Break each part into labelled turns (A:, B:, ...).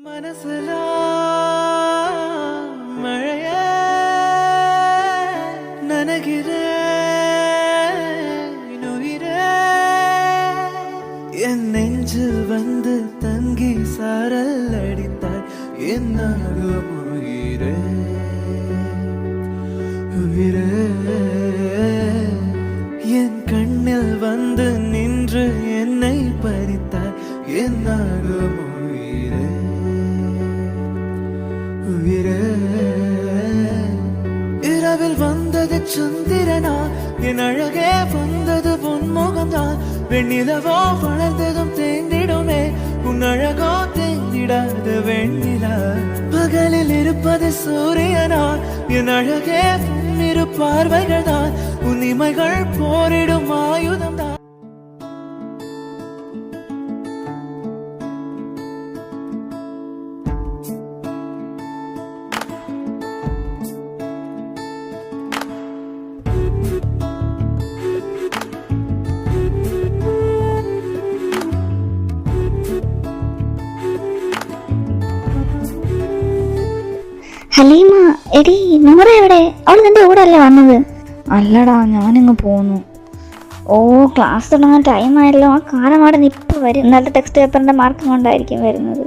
A: മനസ്സില മഴയ നനകിരേ நுயிரே என் நெஞ்சில் வந்து தங்கி சாரல் அடித்தாய் என்னாகும் உயிரே உயிரே என் கண்ணில் வந்து நின்று என்னை பறித்தாய் என்னாகும் உயிரே உயிரே இரவில் வந்தது சந்திரனா என் அழகே வந்தது பொன்முகம்தான் வெண்ணிலவோ வளர்ந்ததும் தேர்ந்திடுமே உன் அழகோ தேர்ந்திடாத வெண்ணிலா பகலில் இருப்பது சூரியனா என் அழகே இரு பார்வைகள் தான் உன் இமைகள் போரிடும் ஆயுதம் தான்.
B: ഹലീമ, എടി നൂറ എവിടെ? അവൾ നിന്റെ കൂടെ അല്ലേ വന്നത്? അല്ലടാ, ഞാനിങ്ങ് പോന്നു. ഓ, ക്ലാസ് തുടങ്ങാൻ ടൈമായല്ലോ. ആ കാലമാടൻ ഇപ്പം വരും. ഇന്നലത്തെ ടെക്സ്റ്റ് പേപ്പറിൻ്റെ മാർക്കും കൊണ്ടായിരിക്കും വരുന്നത്.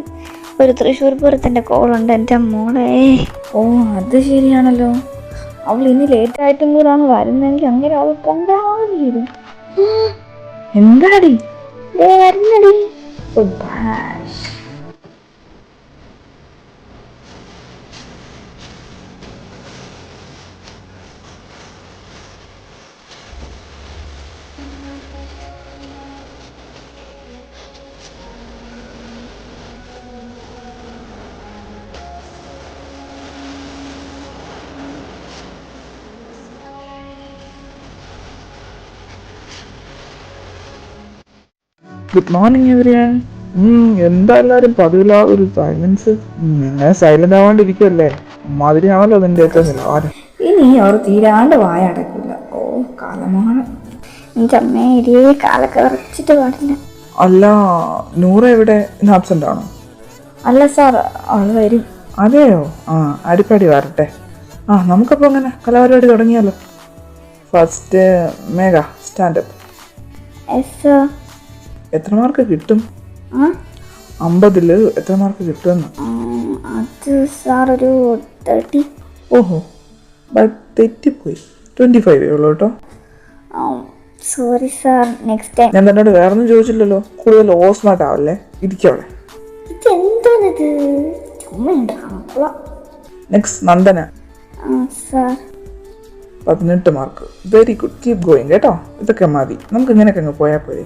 B: ഒരു തൃശ്ശൂർ പൂരത്തിൻ്റെ കോളുണ്ട് എൻ്റെ മോളെ. ഓ, അത് ശരിയാണല്ലോ. അവൾ ഇനി ലേറ്റായിട്ടും കൂടാണ് വരുന്നതെങ്കിൽ അങ്ങനെ അവൾ കണ്ടാതി വരും. എന്താടി വരുന്നടി?
C: Good morning everyone. എന്താ എല്ലാവരും പതിവില്ലാ ഒരു സൈലൻസ്? ഞാൻ സൈലന്റ് ആവാണ്ടിരിക്കുമല്ലേ? മാതിരിയാണല്ലോ നിന്റെ ഏറ്റവും നിലവാരം.
B: ഇനി അവർ തീരാണ്ട് വായ അടക്കില്ല. ഓ, കാലമാണ്. എൻ്റെ അമ്മേ, ഇടിയേ കാലൊക്കെ വിറച്ചിട്ട് പാടില്ല.
C: അല്ല, നൂറ എവിടെ? ഇന്ന് ആബ്സെന്റ് ആണോ?
B: അല്ല സാർ, അവൾ വരും.
C: അതെയോ? അടിപ്പടി വരട്ടെ. നമുക്കപ്പോൾ അങ്ങനെ കലാപരിപാടി തുടങ്ങിയാലോ. ഫസ്റ്റ് മേഘ സ്റ്റാൻഡപ്പ്. എത്ര മാർക്ക് കിട്ടും? 50 എത്ര മാർക്ക് കിട്ടുമെന്ന്?
B: അത് സാർ ഒരു 30.
C: ഓഹോ, ബട്ട് തെറ്റിപ്പോയി. 25 ഉള്ളൂ കേട്ടോ.
B: Sorry sir, next time.
C: ഞാൻ തന്നോട് വേറൊന്നും ചോദിച്ചില്ലല്ലോ. കൂടുതൽ ഓവർ സ്മാർട്ട് ആവല്ലേ. ഇരിക്കവിടെ. Next Nandana. 18 mark. Very good, keep going കേട്ടോ. ഇതൊക്കെ മതി, നമുക്ക് ഇങ്ങനെയൊക്കെ അങ്ങ് പോയാൽ പോരെ.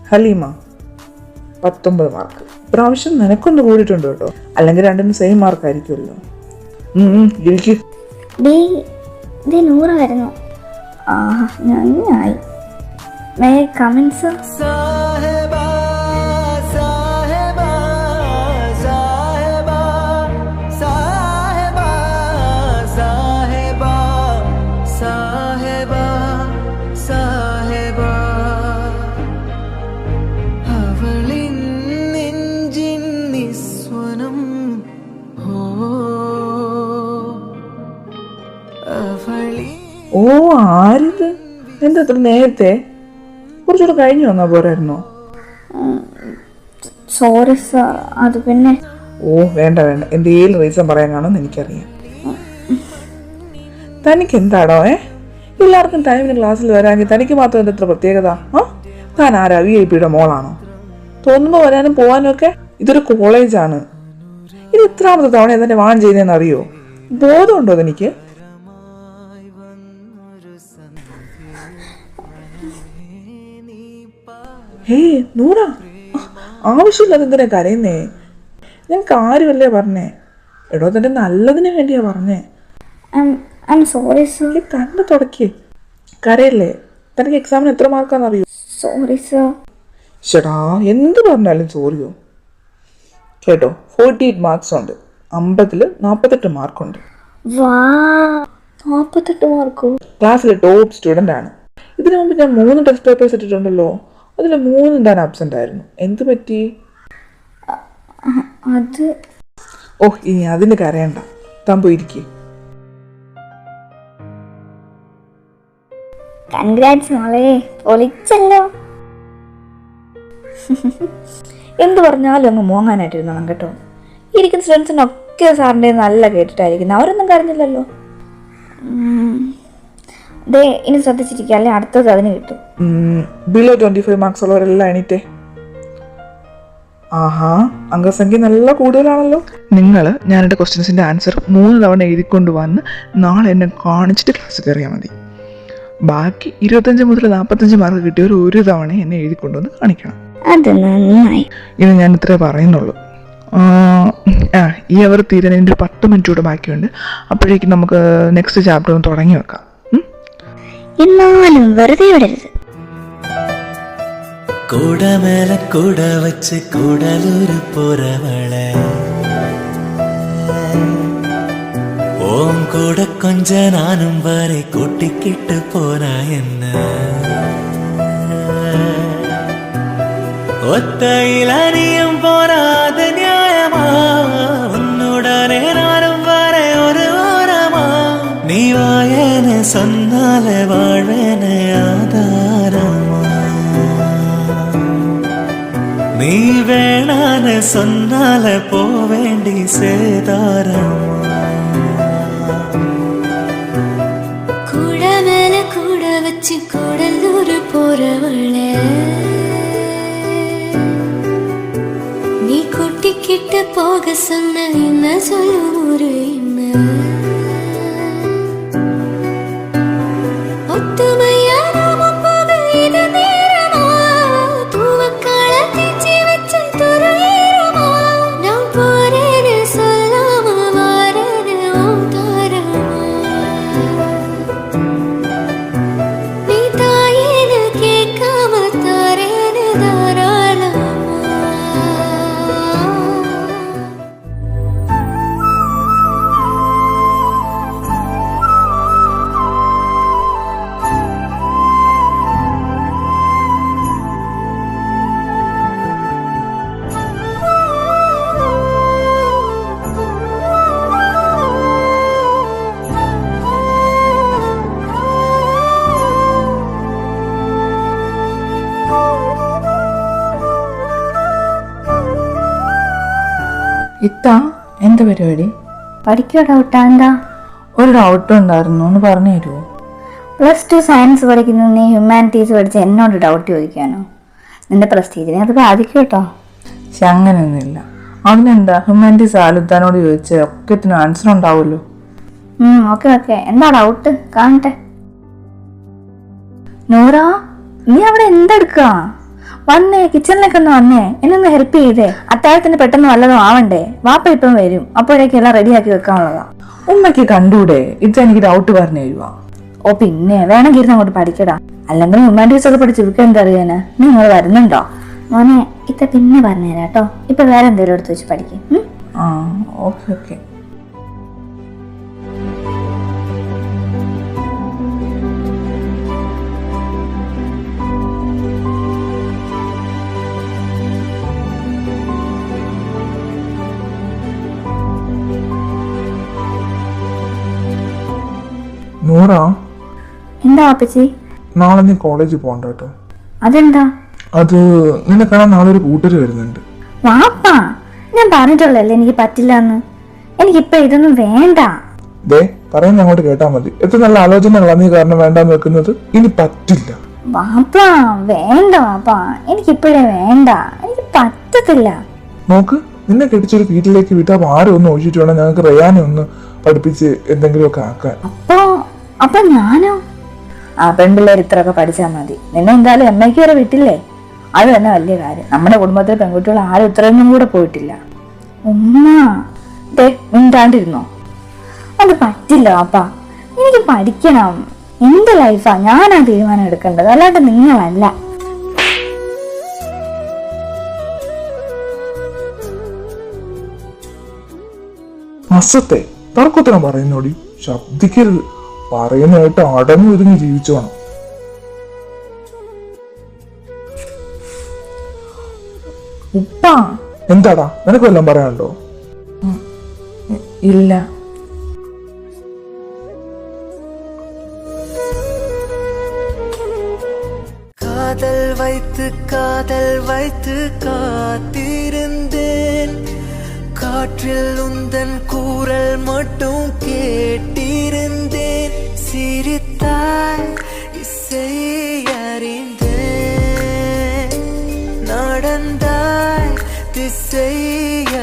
C: ഹലീമ 19 മാർക്ക്. പ്രാവശ്യം നിനക്കൊന്ന് കൂടിയിട്ടുണ്ട് കേട്ടോ. അല്ലെങ്കിൽ രണ്ടിനും സെയിം മാർക്ക് ആയിരിക്കുമല്ലോ. ഇരിക്കും.
B: നൂറ് വരുന്നു. നന്നായി. May come in sir?
C: ഓ, ആരിത്? എന്താ അത്ര നേരത്തെ? കുറച്ചുകൂടെ കഴിഞ്ഞു വന്നാ പോരായിരുന്നോ?
B: സോറി സാർ, അത് പിന്നെ.
C: ഓ, വേണ്ട വേണ്ട, എന്തെങ്കിലും റീസൺ പറയാൻ കാണുമെന്ന് എനിക്കറിയാം. തനിക്ക് എന്താടോ? എല്ലാവർക്കും ടൈമിന് ക്ലാസ്സിൽ വരാമെങ്കിൽ തനിക്ക് മാത്രം എന്താ ഇത്ര പ്രത്യേകത? താൻ ആരാ? VIP യുടെ മോളാണോ? തോന്നുമ്പോൾ വരാനും പോകാനും ഒക്കെ. ഇതൊരു കോളേജാണ്. ഇത് ഇത്രാമത്തെ തവണ എന്തെന്നെ വാൺ ചെയ്യുന്നതെന്ന് അറിയോ? ബോധമുണ്ടോ അതെനിക്ക്? നൂറ, ആവശ്യമില്ലാതെ എന്തിനാ കരയുന്നേ? ഞാൻ കാര്യമല്ലേ പറഞ്ഞേ? എടോ, തന്റെ നല്ലതിന് വേണ്ടിയാ പറഞ്ഞേ.
B: Sorry sir.
C: കണ്ണ് തുടക്കി കരയല്ലേ? തനിക്ക് എക്സാമിന് എത്ര മാർക്കാന്ന് അറിയോ?
B: Sorry sir.
C: ചേട്ടാ, എന്ത് പറഞ്ഞാലും സോറിയോ? കേട്ടോ, 48 മാർക്സ് ഉണ്ട്. 50 48 മാർക്കുണ്ട്.
B: 48 മാർക്കോ?
C: ക്ലാസ്സിലെ ടോപ്പ് സ്റ്റുഡൻ്റ് ആണ്. ഇതിനു മുമ്പ് ഞാൻ 3 ടെസ്റ്റ് പേപ്പേഴ്സ് ഇട്ടിട്ടുണ്ടല്ലോ. അതിൽ 3 താൻ ആബ്സെൻ്റ് ആയിരുന്നു. എന്ത് പറ്റി?
B: അത്
C: ഓ ഇനി അതിന് കരയണ്ട, താൻ പോയിരിക്കേ.
B: കൺഗ്രാറ്റ്സ് മോളെ, പൊളിച്ചല്ലോ.
D: എന്ത് പറഞ്ഞാലും അങ്ങ് മോങ്ങാനായിട്ടിരുന്നോണം കേട്ടോ. ഇരിക്കുന്ന സ്റ്റുഡൻസിനൊക്കെ സാറിൻ്റെ നല്ല കേട്ടിട്ടായിരിക്കുന്നു, അവരൊന്നും കരഞ്ഞില്ലല്ലോ. ദേ ഇനി ശ്രദ്ധിച്ചിരിക്കുക, അല്ലെ അടുത്തത് അതിന് കിട്ടും.
C: Below 25 marks ഉള്ളവരെല്ലാം എണീറ്റേ. ആഹാ, അംഗസംഖ്യ നല്ല കൂടുതലാണല്ലോ. നിങ്ങൾ ഞാനെൻ്റെ ക്വസ്റ്റ്യൻസിൻ്റെ ആൻസർ 3 തവണ എഴുതിക്കൊണ്ട് വന്ന് നാളെ എന്നെ കാണിച്ചിട്ട് ക്ലാസ് കയറിയാൽ മതി. ബാക്കി 25 മുതൽ 45 മാർക്ക് കിട്ടിയവർ ഒരു തവണ എന്നെ എഴുതിക്കൊണ്ടുവന്ന് കാണിക്കണം.
B: അത് നന്നായി.
C: ഇത് ഞാൻ ഇത്രേ പറയുന്നുള്ളൂ. ഈ അവർ തീരാൻ എൻ്റെ ഒരു 10 മിനിറ്റ് കൂടെ ബാക്കിയുണ്ട്. അപ്പോഴേക്കും നമുക്ക് നെക്സ്റ്റ് ചാപ്റ്റർ ഒന്ന് തുടങ്ങി വെക്കാം.
B: എന്നാലും വെറുതെ വിടരുത്.
A: കൂടമേല കൂട വച്ച് കൂടലൂര് പോറവളെ ഓം കൂടെ കൊഞ്ച നാനും വരെ കൂട്ടിക്കിട്ട് പോരാ എന്ന് ഒത്തയിലനിയും പോരാതെ ന്യായമാ ഉന്നുടനെ നാനും വരെ ഒരു ഓരമാ നീ വായന சொன்னாலே വാഴന ആധാരമാ നീ വേണാന് சொன்னாலே പോവേണ്ടി സേതാരമാ
E: கூட மேல கூட வச்சு கூடலூர் போறவளே நீ கூட்டிக்கிட்டு போக சொன்ன என்ன சொல்லுரு என்ன ஒத்துமையா நாம போக இது நேரமா தூவக்கால தேச்சி வச்சு துறையேறமா நான் போறேன்னு சொல்லாம வாரேன்னு ஓம் தாரமா நீ தாயேன்னு கேட்காம தாரேன்னு தாராளமா
C: ഇത്താ, എന്താ പരിപാടി?
B: പഠിക്കോ ഡൗട്ടാ? എന്താ?
C: ഒരു ഡൗട്ട് ഉണ്ടായിരുന്നു, ഒന്ന് പറഞ്ഞു തരുമോ?
B: +2 സയൻസ് പഠിക്കുന്ന നീ ഹ്യൂമാനിറ്റീസ് പഠിച്ച് എന്നോട് ഡൗട്ട് ചോദിക്കാനോ? നിന്റെ പ്രസ്റ്റീജിനെ അത് ബാധിക്കും കേട്ടോ.
C: പക്ഷെ അങ്ങനെയൊന്നുമില്ല. അതിനെന്താ, ഹ്യൂമാനിറ്റീസ് ആലുത്താനോട് ചോദിച്ചാൽ ഒക്കത്തിന് ആൻസർ ഉണ്ടാവുമല്ലോ.
B: ഓക്കെ. എന്താ ഡൗട്ട്? കാണട്ടെ. നൂറ, നീ അവിടെ എന്തെടുക്കാ? വന്നേ, കിച്ചണിലേക്ക് ഒന്ന് വന്നേ, എന്നൊന്ന് ഹെൽപ്പ് ചെയ്തേ. അത്താഴത്തിന് പെട്ടെന്ന് വല്ലതും ആവണ്ടേ. വാപ്പ ഇപ്പം വരും, അപ്പോഴേക്കും എല്ലാം റെഡിയാക്കി വെക്കാനുള്ളതാ.
C: ഉമ്മയ്ക്ക് കണ്ടൂടെ? ഇത് എനിക്ക് ഡൗട്ട് പറഞ്ഞു തരുവാ.
B: ഓ പിന്നെ വേണമെങ്കിൽ ഇരുന്ന് അങ്ങോട്ട് പഠിക്കടാ. അല്ലെങ്കിൽ ഹ്യൂമാനിറ്റീസ് ഒക്കെ പഠിച്ച് ഇവർക്ക് എന്തറിയാനാ? നീ ഇങ്ങോട്ട് വരുന്നുണ്ടോ? മോനെ ഇത്ത പിന്നെ പറഞ്ഞുതരാം കേട്ടോ. ഇപ്പൊ വേറെ എന്തെങ്കിലും എടുത്ത് വെച്ച് പഠിക്കും.
C: ആ ഓക്കെ. നൂറ,
B: എന്താ വാപ്പച്ചി?
C: നാളെ നീ കോളേജിൽ പോകണ്ട കേട്ടോ.
B: അതെന്താ?
C: അത് നിന്നെ കാണാൻ നാളെ ഒരു കൂട്ടര് വരുന്നുണ്ട്.
B: വാപ്പാ, ഞാൻ പറഞ്ഞിട്ടുള്ളല്ലേ എനിക്ക് പറ്റില്ല എന്ന്. എനിക്കിപ്പൊ ഇതൊന്നും വേണ്ട.
C: ദേ പറയുന്ന അങ്ങോട്ട് കേട്ടാ മതി. എത്ര നല്ല ആലോചനകളാ നീ കാരണം വേണ്ടാന്ന് വെക്കുന്നത്. ഇനി പറ്റില്ല
B: വാപ്പാ, വേണ്ട വാപ്പാ, എനിക്കിപ്പോഴേ വേണ്ട. എനിക്ക് പറ്റത്തില്ല.
C: നോക്ക്, നിന്നെ കെട്ടിച്ചൊരു വീട്ടിലേക്ക് വിട്ടാൽ ആരും ഒന്ന് ഒഴിച്ചിട്ട് വേണം ഞങ്ങൾക്ക് റയാനെ ഒന്ന് പഠിപ്പിച്ച് എന്തെങ്കിലുമൊക്കെ ആക്കാൻ.
B: അപ്പൊ ഞാനോ? പെൺപിള്ളേർ ഇത്രയൊക്കെ പഠിച്ചാൽ മതി. നിന്നെ എന്തായാലും എമ്മയ്ക്ക് വരെ വിട്ടില്ലേ, അത് തന്നെ വലിയ കാര്യം. നമ്മുടെ കുടുംബത്തിലെ പെൺകുട്ടികൾ ആരും ഇത്രയൊന്നും കൂടെ പോയിട്ടില്ല. ഉമ്മ മിണ്ടാണ്ടിരുന്നോ? അത് പറ്റില്ല വാപ്പാ, എനിക്ക് പഠിക്കണം. എന്റെ ലൈഫാ, ഞാനാ തീരുമാനം എടുക്കേണ്ടത്, അല്ലാണ്ട് നിങ്ങളല്ല.
C: അസത്തെ തർക്കത്തിനാ പറയുന്നോടി, ശബ്ദിക്കരുത്. പറയുന്നതായിട്ട് അടങ്ങി ഒതുങ്ങി ജീവിച്ചോണം.
B: ഉപ്പ
C: എന്താടാ, നിനക്ക് വല്ലതും പറയാനുണ്ടോ?
D: ഇല്ല.
A: காதல் வைத்து காத்திருந்தேன். காற்றில் உந்தன் கூறல் மட்டும் கேட்டிருந்தேன். சிரித்தாய் இசை அறிந்தேன். நடந்தாய் திசை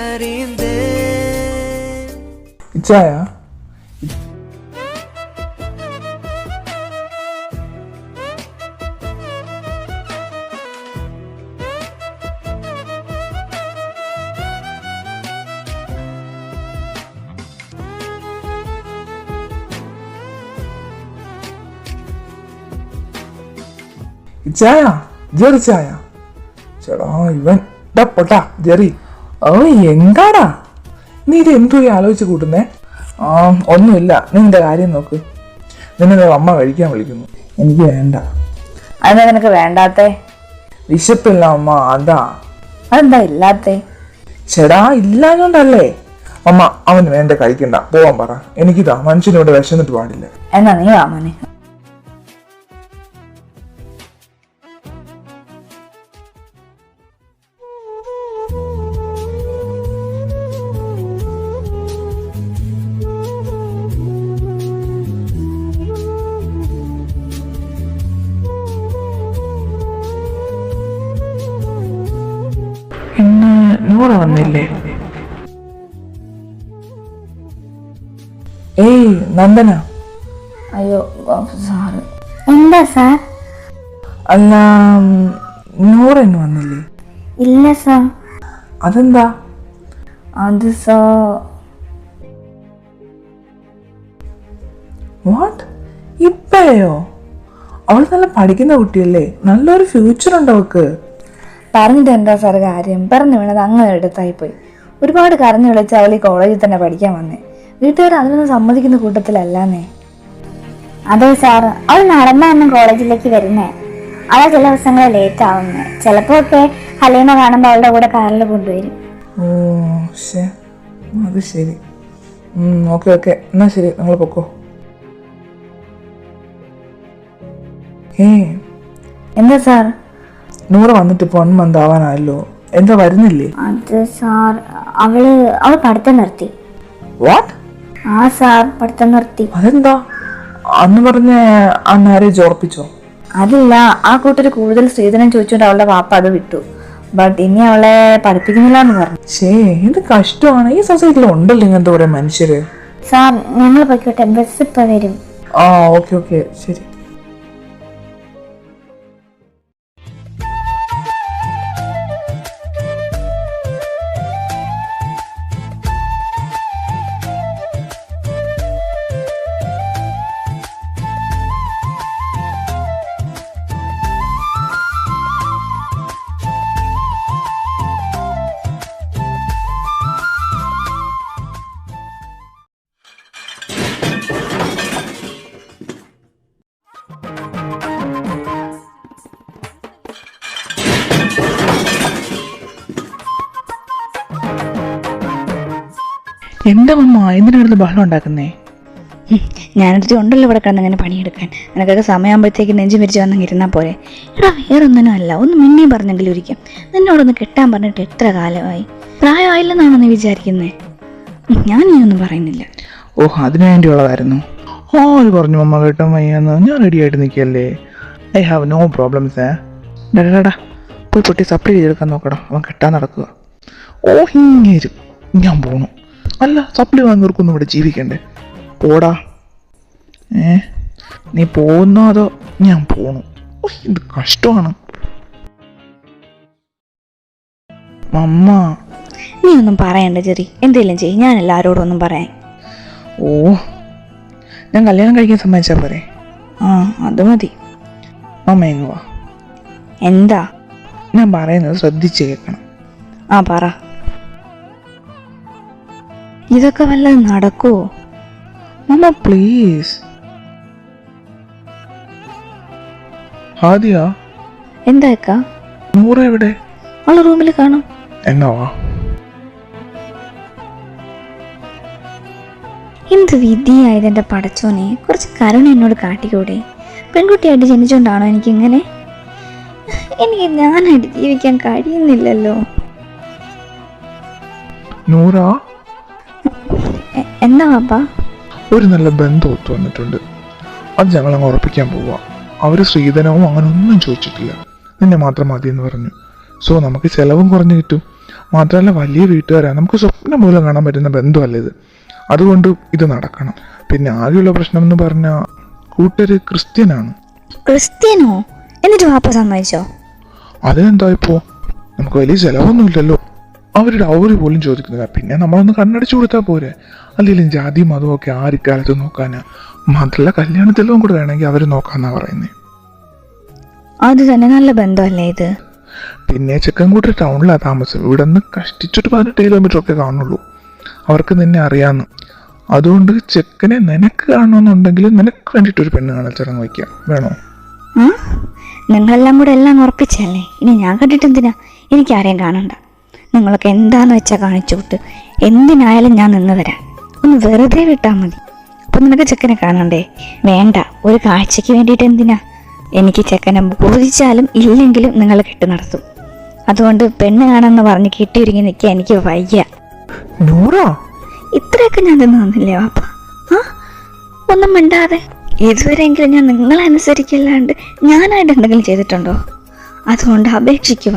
A: அறிந்தேன்.
C: ഇച്ചായ, ഇച്ചായ, ജെറി ചായ. ചേടാ ഇവൻ പൊട്ടാ ജെറി. ഓ എന്താടാ നീ ഇത് എന്തോ ആലോചിച്ച് കൂട്ടുന്നേ? ഒന്നുമില്ല, നീ നിന്റെ കാര്യം നോക്ക്. നിന്നെ അമ്മ കഴിക്കാൻ വിളിക്കുന്നു. എനിക്ക് വേണ്ട.
D: അതെന്താ നിനക്ക് വേണ്ടാത്തേ?
C: വിശപ്പില്ല അമ്മ, അതാ.
D: അതെന്താ ഇല്ലാത്തേ?
C: ചേടാ ഇല്ലാഞ്ഞോണ്ടല്ലേ. അമ്മ അവന് വേണ്ട, കഴിക്കണ്ട, പോവാൻ പറ. എനിക്കിതാ മനുഷ്യനോട് വിശന്നിട്ട് പാടില്ല.
D: എന്നാ നീ വാ മോനെ.
C: ഇന്ന് നൂറ വന്നില്ലേ? ഏയ് നന്ദന.
D: അയ്യോ സാറ്.
B: എന്താ സാർ?
C: അല്ല, നൂറ ഇന്ന് വന്നില്ലേ?
B: ഇല്ല സാർ.
C: അതെന്താ?
D: അത് സാ
C: വാട്ട്? ഇപ്പഴയോ? അവൾ നല്ല പഠിക്കുന്ന കുട്ടിയല്ലേ, നല്ലൊരു ഫ്യൂച്ചർ ഉണ്ട് അവൾക്ക്.
D: പറഞ്ഞിട്ട് എന്താ സാർ കാര്യം? പറഞ്ഞു വീണത് അങ്ങനെ എടുത്തായിപ്പോയി. ഒരുപാട് കരഞ്ഞു വിളിച്ച് അവൾ ഈ കോളേജിൽ തന്നെ പഠിക്കാൻ വന്നേ. വീട്ടുകാർ അതിനൊന്നും സമ്മതിക്കുന്ന കൂട്ടത്തിലല്ലാന്നേ.
B: അതെ സാർ, അവൾ നടന്നാണ് കോളേജിലേക്ക് വരുന്നേ. അവൾ ചില ദിവസങ്ങൾ ലേറ്റ് ആവുന്നേ. ചിലപ്പോ ഒക്കെ ഹലീമ കാണുമ്പോൾ അവളുടെ കൂടെ കാറിൽ കൊണ്ടുവരും.
C: ഓ ശേ, അത് ശരി. ഓക്കെ ഓക്കെ, എന്നാ ശരി, നിങ്ങൾ പൊക്കോ.
D: എന്താ സാർ?
C: നൂറ വന്നിട്ട് ഇപ്പോൾ 1 month ആവാനായല്ലോ. എന്താ വരുന്നില്ലേ?
B: അത് സാർ, അവൾ പഠിത്തം നിർത്തി.
C: വാട്ട്?
B: ആ സാർ, പഠിത്തം നിർത്തി.
C: അതെന്താ? അന്ന് പറഞ്ഞ ആ മാരേജ് ഉറപ്പിച്ചോ?
D: അതില്ല, ആ കൂട്ടർ കൂടുതൽ സ്ത്രീധനം ചോദിച്ചുകൊണ്ട് അവളുടെ വാപ്പ അത് വിട്ടു. ബട്ട് ഇനി അവളെ പഠിപ്പിക്കുന്നില്ല എന്ന് പറഞ്ഞു.
C: ശേ, എന്ത് കഷ്ടമാണ്. ഈ സൊസൈറ്റിയിൽ ഉണ്ടല്ലോ ഇങ്ങനത്തെ കുറെ മനുഷ്യര്.
B: സാർ, ഞങ്ങൾ പൊയ്ക്കോട്ടെ, ബസ് ഇപ്പൊ വരും.
C: ആ ഓക്കെ ഓക്കെ ശരി. എന്താ അമ്മ എന്തിനായിരുന്നു ബഹളം ഉണ്ടാക്കുന്നേ?
D: ഞാനൊരു ഉണ്ടല്ലോ ഇവിടെ കിടന്ന് അങ്ങനെ പണിയെടുക്കാൻ. നിനക്കൊക്കെ സമയമാകുമ്പോഴത്തേക്ക് നെഞ്ചു വിരിച്ച് വന്നെങ്കിൽ ഇരുന്നാൽ പോരെ. എടാ വേറൊന്നിനും അല്ല, ഒന്ന് മിന്നിയും പറഞ്ഞെങ്കിലും ഇരിക്കും. നിന്നോടൊന്ന് കെട്ടാൻ പറഞ്ഞിട്ട് എത്ര കാലമായി? പ്രായമായില്ലെന്നാണോ നീ വിചാരിക്കുന്നേ? ഞാൻ നീ ഒന്നും പറയുന്നില്ല.
C: ഓ അതിനു വേണ്ടിയുള്ളതായിരുന്നു. അത് പറഞ്ഞു അമ്മ കേട്ടോ വയ്യാന്ന്. ഞാൻ റെഡി ആയിട്ട് നിൽക്കല്ലേ. I have no problems. ഡാ പോയി പൊട്ടി സപ്ലൈ ചെയ്തെടുക്കാൻ നോക്കടാ, അവൻ കെട്ടാൻ നടക്കുക. ഓ ഇങ്ങേരും ഞാൻ പോണു. അല്ല സപ്ലൈ വാങ്ങിയവർക്കൊന്നും ഇവിടെ ജീവിക്കണ്ടേ? പോടാ. നീ പോകുന്നോ അതോ ഞാൻ പോണു? ഇത് കഷ്ടമാണ് അമ്മ.
D: നീ ഒന്നും പറയണ്ട ചെറി, എന്തെങ്കിലും ചെയ്യും. ഞാൻ എല്ലാവരോടും ഒന്നും പറയാൻ.
C: ഓ ഞാൻ കല്യാണം കഴിക്കാൻ സമ്മതിച്ചാൽ പോരെ?
D: ആ അത് മതി.
C: അമ്മ എങ്ങ് വാ.
D: എന്താ?
C: ഞാൻ പറയുന്നത് ശ്രദ്ധിച്ച് കേൾക്കണം.
D: ആ പറ. ഇതൊക്കെ വല്ലതും നടക്കുവോ?
C: അമ്മ പ്ലീസ്. ആദ്യ
D: എന്താക്കാ?
C: നൂറ് എവിടെ?
D: അവളെ റൂമിൽ കാണും.
C: എന്നാ വാ.
B: എന്ത് വിധിയായതെൻ്റെ പടച്ചോനെ, കുറച്ച് കരുണ എന്നോട് കാട്ടിക്കൂടെ? പെൺകുട്ടിയായിട്ട് ജനിച്ചുകൊണ്ടാണോ എനിക്കിങ്ങനെ? എനിക്ക് ഞാനായിട്ട് ജീവിക്കാൻ കഴിയുന്നില്ലല്ലോ.
F: നൂറ,
B: എന്താ പാപ്പ?
F: ഒരു നല്ല ബന്ധം ഒത്തു വന്നിട്ടുണ്ട്. അത് ഞങ്ങളങ്ങ് ഉറപ്പിക്കാൻ പോവാ. അവർ ശ്രീധനവും അങ്ങനെ ഒന്നും ചോദിച്ചിട്ടില്ല, നിന്നെ മാത്രം മതി എന്ന് പറഞ്ഞു. സോ നമുക്ക് ചിലവും കുറഞ്ഞു കിട്ടും. മാത്രമല്ല വലിയ വീട്ടുകാരാ, നമുക്ക് സ്വപ്നം മൂലം കാണാൻ പറ്റുന്ന ബന്ധമല്ല ഇത്. അതുകൊണ്ട് ഇത് നടക്കണം. പിന്നെ ആകെയുള്ള പ്രശ്നം എന്ന് പറഞ്ഞാൽ കൂട്ടര് ക്രിസ്ത്യനാണ്.
B: ക്രിസ്ത്യനോ? എന്നിട്ട് പാപ്പ സമ്മതിച്ചോ?
F: അതെന്താ ഇപ്പോ? നമുക്ക് വലിയ ചിലവൊന്നുമില്ലല്ലോ. അവരുടെ ഔറി പോലും ചോദിക്കുന്നില്ല. പിന്നെ നമ്മളൊന്ന് കണ്ണടിച്ചു കൊടുത്താൽ പോരെ. അല്ലെങ്കിലും ജാതി മതവും ഒക്കെ ആരിക്കാലത്ത് നോക്കാനാ. മാത്രമല്ല കല്യാണത്തിലും കൂടെ വേണമെങ്കിൽ അവർ നോക്കാന്നാ പറയുന്നത്.
B: അത് തന്നെ നല്ല ബന്ധമല്ലേ ഇത്?
F: പിന്നെ ചെക്കൻകൂട്ടർ ടൗണിലാണ് താമസം. ഇവിടെ നിന്ന് കഷ്ടിച്ചിട്ട് 18 കിലോമീറ്റർ ഒക്കെ കാണുള്ളൂ. അവർക്ക് നിന്നെ അറിയാമെന്ന്. അതുകൊണ്ട് ചെക്കനെ നിനക്ക് കാണണമെന്നുണ്ടെങ്കിൽ നിനക്ക് വേണ്ടിയിട്ടൊരു പെണ്ണ് കാണാൻ ചടങ്ങ് വയ്ക്കാം. വേണോ?
B: ആ, നിങ്ങളെല്ലാം കൂടെ എല്ലാം ഉറപ്പിച്ചല്ലേ? ഇനി ഞാൻ കണ്ടിട്ട് എന്തിനാ? എനിക്കാരെയും കാണണ്ട. നിങ്ങളൊക്കെ എന്താന്ന് വെച്ചാൽ കാണിച്ചു വിട്ട് എന്തിനായാലും ഞാൻ നിന്ന് തരാം. ഒന്ന് വെറുതെ വിട്ടാൽ മതി. അപ്പം നിനക്ക് ചെക്കനെ കാണണ്ടേ? വേണ്ട, ഒരു കാഴ്ചയ്ക്ക് വേണ്ടിയിട്ട് എന്തിനാ? എനിക്ക് ചെക്കനെ ബോധിച്ചാലും ഇല്ലെങ്കിലും നിങ്ങൾ കെട്ടി നടത്തും. അതുകൊണ്ട് പെണ്ണ് കാണാമെന്ന് പറഞ്ഞ് കെട്ടിയൊരുങ്ങി നിൽക്കാൻ എനിക്ക് വയ്യ.
F: നൂറ,
B: ഇത്രയൊക്കെ ഞാൻ നിന്ന് തന്നില്ലേ വാപ്പ? ആ, ഒന്നും മിണ്ടാതെ. ഇതുവരെയെങ്കിലും ഞാൻ നിങ്ങളനുസരിക്കല്ലാണ്ട് ഞാനായിട്ട് എന്തെങ്കിലും ചെയ്തിട്ടുണ്ടോ? അതുകൊണ്ട് അപേക്ഷിക്കുക,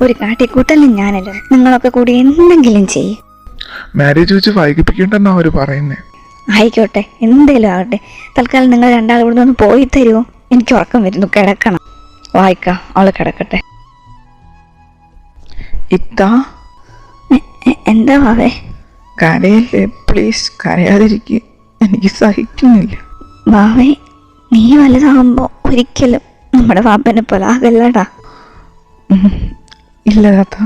B: ഒരു കാട്ടിക്കൂട്ടലും ഞാനല്ല. നിങ്ങളൊക്കെ കൂടി എന്തെങ്കിലും ചെയ്യും.
F: മാരേജ് വെച്ച് വൈകിപ്പിക്കണ്ടെന്നാ അവർ പറയുന്നേ.
B: ആയിക്കോട്ടെ, എന്തേലും ആകട്ടെ. തൽക്കാലം നിങ്ങൾ രണ്ടാളും ഇവിടെ ഒന്ന് പോയി തരുമോ? എനിക്ക് ഉറക്കം വരുന്നു, കിടക്കണം. വായിക്കാം, അവള് കിടക്കട്ടെ.
C: ഇത്താ,
B: എന്താ വാവേ?
C: കരയല്ലേ പ്ലീസ്, കരയാതിരിക്കുക. എനിക്ക് സഹിക്കുന്നില്ല.
B: വാവേ, നീ വലുതാകുമ്പോൾ ഒരിക്കലും നമ്മുടെ വാപ്പനെ പോലെ ആകല്ലടാ.
C: ഇല്ല താത്ത.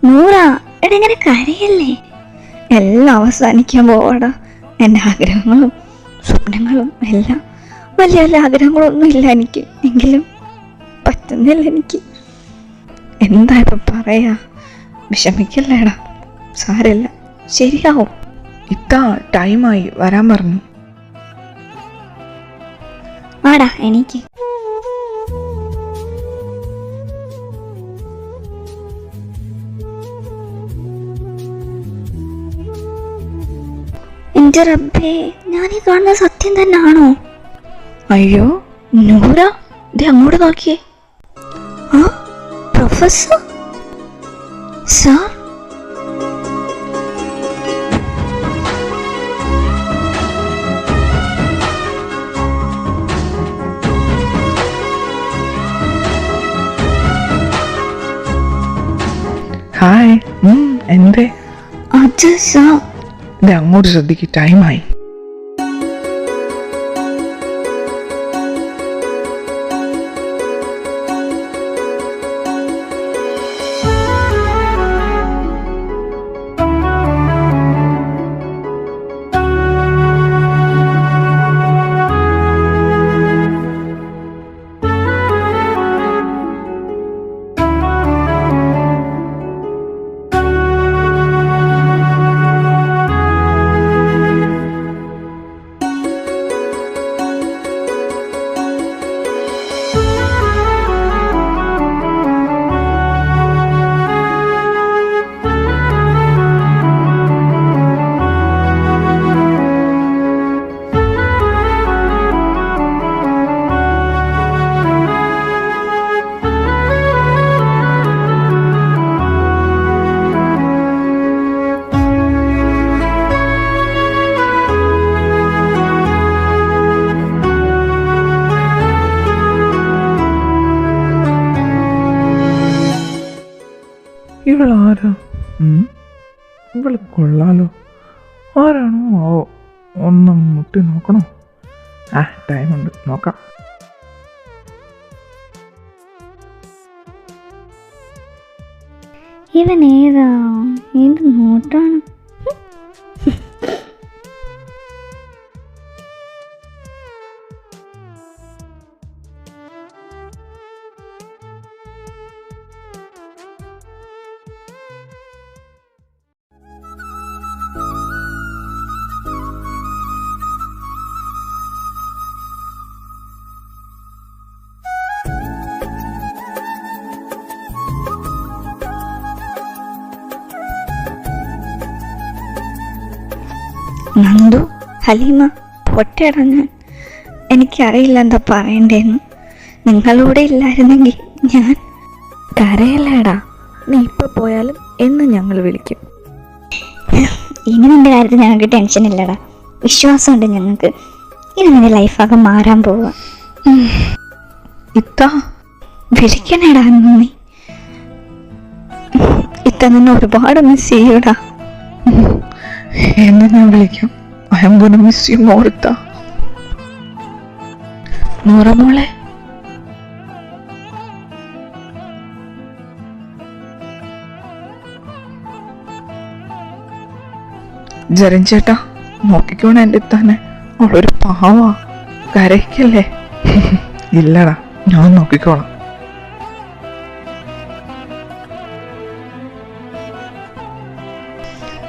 B: നൂറാ, എടാ ഇങ്ങനെ കരയല്ലേ? എല്ലാം അവസാനിക്കാൻ പോവാടാ. എൻ്റെ ആഗ്രഹങ്ങളും സ്വപ്നങ്ങളും എല്ലാം. വലിയ വലിയ ആഗ്രഹങ്ങളൊന്നും ഇല്ല എനിക്ക്, എങ്കിലും പറ്റുന്നില്ല എനിക്ക്. എന്താ ഇപ്പം പറയാ? വിഷമിക്കല്ലേടാ, സാരമില്ല, ശരിയാവും.
C: ഇത്താ, ടൈമായി, വരാൻ പറഞ്ഞു.
B: ആടാ എനിക്ക്. എൻ്റെ റബ്ബേ, ഞാനീ കാണുന്നത് സത്യം തന്നെയാണോ? അയ്യോ നൂറ, ദേ അങ്ങോട്ട് നോക്കിയേ. ആ, പ്രൊഫസർ സാർ.
C: ഹായ്. എന്തേ?
B: അത് സാർ.
C: ഇത് അങ്ങോട്ട് ശ്രദ്ധിക്ക്, ടൈമായി.
F: ഇതാരാ? ഇവള് കൊള്ളാലോ. ആരാണോ ആവോ? ഒന്ന് മുട്ടി നോക്കണോ? ടൈമുണ്ട്, നോക്കാം.
B: ഇവൻ ഏതാ? ഏത് നോട്ടാണ്?
D: നന്ദു, ഹലീമ, പൊട്ടേടാ ഞാൻ. എനിക്കറിയില്ല എന്താ പറയണ്ടേന്ന്. നിങ്ങളൂടെ ഇല്ലായിരുന്നെങ്കിൽ ഞാൻ
G: കരയല്ലേടാ, നീ ഇപ്പൊ പോയാലും എന്ന് ഞങ്ങൾ വിളിക്കും.
B: ഇനി നിന്റെ കാര്യത്തിൽ ഞങ്ങൾക്ക് ടെൻഷൻ ഇല്ലടാ, വിശ്വാസമുണ്ട് ഞങ്ങൾക്ക്. ഇനി നിന്റെ ലൈഫാകെ മാറാൻ പോവുക.
D: ഇത്ത വിളിക്കണേടാ നീ. ഇത്ത നിന്നെ ഒരുപാട് മിസ് ചെയ്യൂടാ. എന്ന് ഞാൻ വിളിക്കാം. I am gonna miss you more ഇത്ത. നൂറ മോളെ, ജരൻ ചേട്ടാ നോക്കിക്കോണ എൻ്റെ ഇത്താനെ. അവളൊരു പാവാ, കരയ്ക്കല്ലേ.
F: ഇല്ലടാ, ഞാൻ നോക്കിക്കോളാം.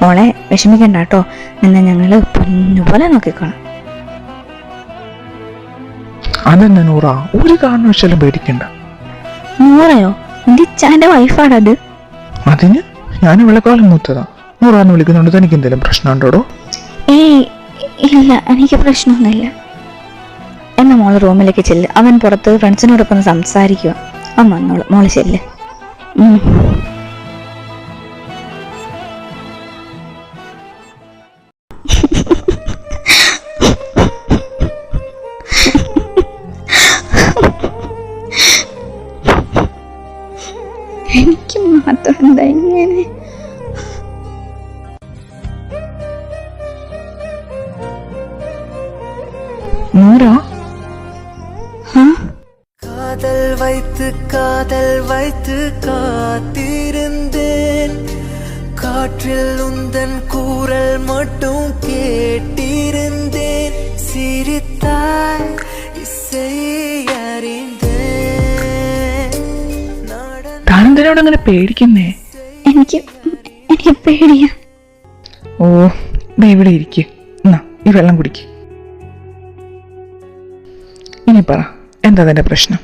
D: മോളെ വിഷമിക്കണ്ട കേട്ടോ, നിന്നെ ഞങ്ങള് പൊന്നുപോലെ നോക്കിക്കോളാം.
F: അതെന്നെ നൂറ, ഒരു കാരണവശാലും പേടിക്കണ്ട.
D: നൂറയോ? എന്റെ ഇച്ചാന്റെ വൈഫാണത്.
F: അതിന് ഞാൻ ഇവളെക്കാളും മൂത്തതാ. നൂറാന്ന് വിളിക്കുന്നുണ്ട്, തനിക്ക് എന്തെങ്കിലും പ്രശ്നമുണ്ടോടോ?
D: ഏയ് ഇല്ല, എനിക്ക് പ്രശ്നമൊന്നുമില്ല. എന്നാ മോള് റൂമിലേക്ക് ചെല്ല്. അവൻ പുറത്ത് ഫ്രണ്ട്സിനോടൊപ്പം ഒന്ന് സംസാരിക്കുക. അവൻ വന്നോളൂ, മോള് ചെല്ല്. എനിക്ക് മാത്രം എന്താ ഇങ്ങനെ?
F: നൂറ,
A: காதல் வைத்து காத்திருந்தேன். காற்றில் உந்தன் கூறல் மட்டும் கேட்டிருந்தேன். சிரித்தாய், இசை அறிந்தேன்.
C: താനെന്തിനോട് അങ്ങനെ പേടിക്കുന്നേ?
B: എനിക്ക് പേടിയാ.
C: ഓ, ദേ ഇവിടെ ഇരിക്ക്. എന്നാ ഈ വെള്ളം കുടിക്ക്. ഇനി പറ, എന്താ തന്റെ പ്രശ്നം?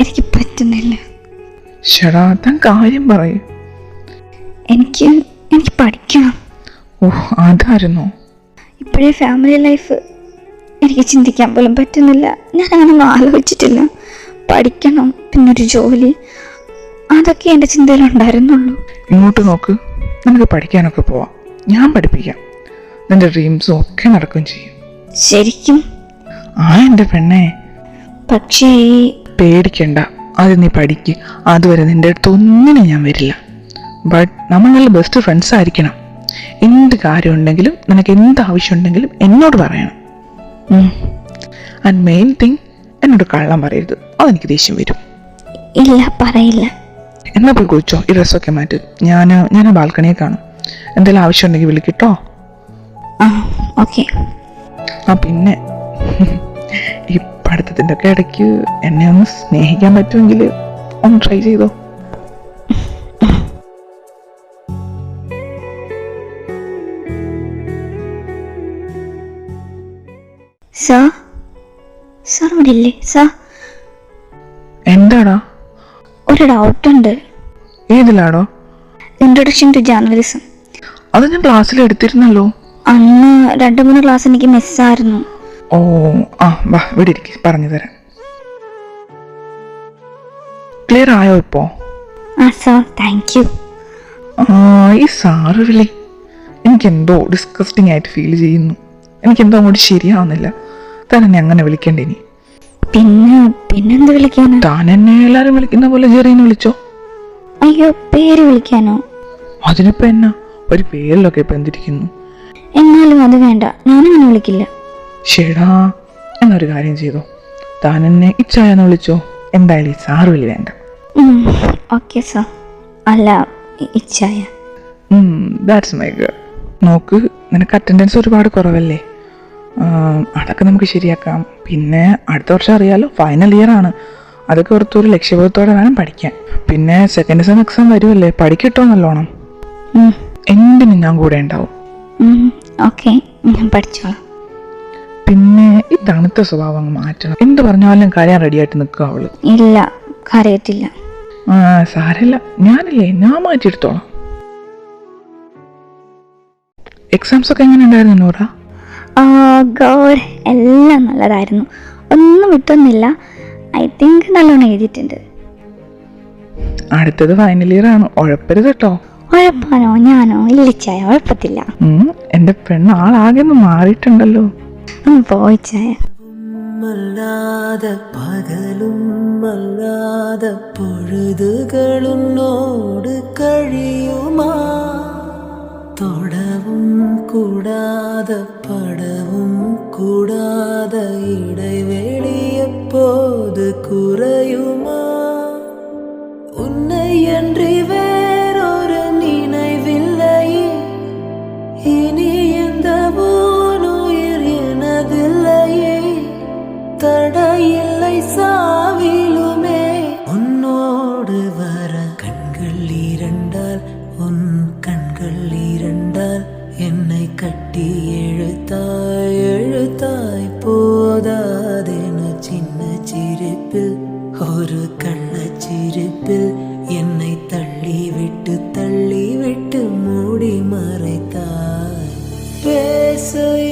B: എനിക്ക് പറ്റുന്നില്ല.
C: ഷടാ, താൻ കാര്യം പറയൂ.
B: എനിക്ക് പഠിക്കണം.
C: ഓ, അതായിരുന്നോ?
B: ഇപ്പോഴേ ഫാമിലി ലൈഫ് എനിക്ക് ചിന്തിക്കാൻ പോലും പറ്റുന്നില്ല. ഞാൻ അങ്ങനൊന്നും ആലോചിച്ചിട്ടില്ല. പഠിക്കണം, പിന്നൊരു ജോലി, അതൊക്കെ എൻ്റെ ചിന്തയിലുണ്ടായിരുന്നുള്ളൂ.
C: ഇങ്ങോട്ട് നോക്ക്, നമുക്ക് പഠിക്കാനൊക്കെ പോവാം. ഞാൻ പഠിപ്പിക്കാം. നിന്റെ ഡ്രീംസും ഒക്കെ നടക്കുകയും ചെയ്യും.
B: ശരിക്കും?
C: എൻ്റെ പെണ്ണേ,
B: പക്ഷേ
C: പേടിക്കണ്ട. ആദ്യം നീ പഠിക്ക്. അതുവരെ നിന്റെ അടുത്ത് ഒന്നിനും ഞാൻ വരില്ല. ബട്ട് നമ്മൾ നല്ല ബെസ്റ്റ് ഫ്രണ്ട്സ് ആയിരിക്കണം. എന്ത് കാര്യം ഉണ്ടെങ്കിലും നിനക്ക് എന്ത് ആവശ്യം ഉണ്ടെങ്കിലും എന്നോട് പറയണം. ആൻഡ് മെയിൻ തിങ്, എന്നോട് കള്ളം പറയരുത്. അതെനിക്ക് ദേഷ്യം വരും.
B: ഇല്ല, പറയില്ല.
C: എന്നാ പോയി കുളിച്ചോ, ഈ ഡ്രസ്സൊക്കെ മാറ്റ്. ഞാൻ ആ ബാൽക്കണിയെ കാണും. എന്തെങ്കിലും ആവശ്യം ഉണ്ടെങ്കിൽ വിളിക്കിട്ടോ.
B: ഓക്കെ.
C: പിന്നെ ഈ പഠിത്തത്തിൻ്റെ ഒക്കെ ഇടയ്ക്ക് എന്നെ ഒന്ന് സ്നേഹിക്കാൻ പറ്റുമെങ്കിൽ ഒന്ന് ട്രൈ ചെയ്തോ.
B: സാർ ഇവിടെ ഇല്ലേ? സാർ,
C: എന്താടാ?
B: ഒരു ഡൗട്ടുണ്ട്.
C: ഏതിലാടോ?
B: Introduction to journalism.
C: അത് ഞാൻ ക്ലാസ്സിൽ എടുത്തിരുന്നല്ലോ.
B: അന്ന് 2-3 ക്ലാസ് എനിക്ക് മിസ്സായിരുന്നു.
C: ഓ, വാ ഇവിടെ ഇരിക്കും, പറഞ്ഞു തരാം. ക്ലിയർ ആയോ ഇപ്പോ?
B: Sir, thank you.
C: ഈ സാറ് വിളി എനിക്കെന്തോ ഡിസ്കസ്റ്റിംഗ് ആയിട്ട് ഫീൽ ചെയ്യുന്നു. എനിക്കെന്തോ അങ്ങോട്ട് ശരിയാവുന്നില്ല. താൻ എന്നെ അങ്ങനെ വിളിക്കണ്ടേ? ഇനി
B: പിന്നെന്ത് വിളിക്കാനാ?
C: താൻ എന്നെ എല്ലാരും വിളിക്കുന്ന പോലെ ജെറീന്ന് വിളിച്ചോ.
B: അയ്യോ, പേര് വിളിക്കാനോ?
C: അതിനിപ്പോ എന്നാ, ഒരു പേരിലൊക്കെ ഇപ്പൊ എന്തിരിക്കുന്നു.
B: എന്നാലും അത് വേണ്ട, ഞാനങ്ങനെ വിളിക്കില്ല.
C: ഷേടാ, എന്നൊരു കാര്യം ചെയ്തോ, താൻ എന്നെ ഇച്ചായെന്ന് വിളിച്ചോ. എന്തായാലും ഈ സാറ് വിളി വേണ്ട.
B: Okay sir. അല്ല, ഇച്ഛായ.
C: That's my girl. നോക്ക്, നിനക്ക് അറ്റൻഡൻസ് ഒരുപാട് കുറവല്ലേ, അതൊക്കെ നമുക്ക് ശരിയാക്കാം. പിന്നെ അടുത്ത വർഷം അറിയാലോ, ഫൈനൽ ഇയർ ആണ്. അതൊക്കെ ഓർത്തൊരു ലക്ഷ്യബോധത്തോടെ വേണം പഠിക്കാൻ. പിന്നെ സെക്കൻഡ് സെം എക്സാം വരുമല്ലേ, പഠിക്കട്ടോ നല്ലോണം. എന്തിനും ഞാൻ കൂടെ ഉണ്ടാവും.
B: ഓക്കെ, ഞാൻ പഠിച്ചോളാം.
C: പിന്നെ ഈ തണുത്ത സ്വഭാവം അങ്ങ് മാറ്റണം. എന്ത് പറഞ്ഞാലും കരയാൻ റെഡിയായിട്ട് നിൽക്കുക അവള്.
B: ഇല്ല, കരയത്തില്ല.
C: സാരമില്ല, ഞാനില്ലേ, ഞാൻ മാറ്റിയെടുത്തോളാം. എക്സാംസ് ഒക്കെ എങ്ങനെ ഉണ്ടായിരുന്നു നൂറ?
B: ഗോഡ്, എല്ലാം നല്ലതായിരുന്നു, ഒന്നും വിട്ടൊന്നുമില്ല. ഐ തിങ്ക് നല്ലോണം എഴുതിയിട്ടുണ്ട്.
C: അടുത്തത് ഫൈനൽ ഇയർ ആണ്, ഉഴപ്പരുത് കേട്ടോ.
B: ഉഴപ്പാനോ? ഞാനോ? ഇല്ലിച്ചായ, ഉഴപ്പത്തില്ല.
C: എന്റെ പെണ്ണ് ആളാകെ ഒന്ന് മാറിയിട്ടുണ്ടല്ലോ.
B: പോയിച്ചായ.
A: അല്ലാതെ പകലും അല്ലാതെ പൊഴുതുകളുന്നോട് കഴിയുമാ, തൊടവും കൂടാതെ പടവും കൂടാതെ ഇടവേളിയെപ്പോത് കുറയുമാ, ഉന്നയன்றி വേറൊരു நினைவில்லையே, இனி எந்த உயிர் எனதில்லையே, தடையில்லை சாவிலுமே, உன்னோடு வர கண்கள் இரண்டால், உன் கண்கள் இரண்டால் என்னை கட்டி எழுத்தாய் எழுத்தாய் போதாதென சின்ன சிரிப்பில் ஒரு கள்ளச்சிரிப்பில் என்னை தள்ளிவிட்டு மூடி மறைத்தாய். பேச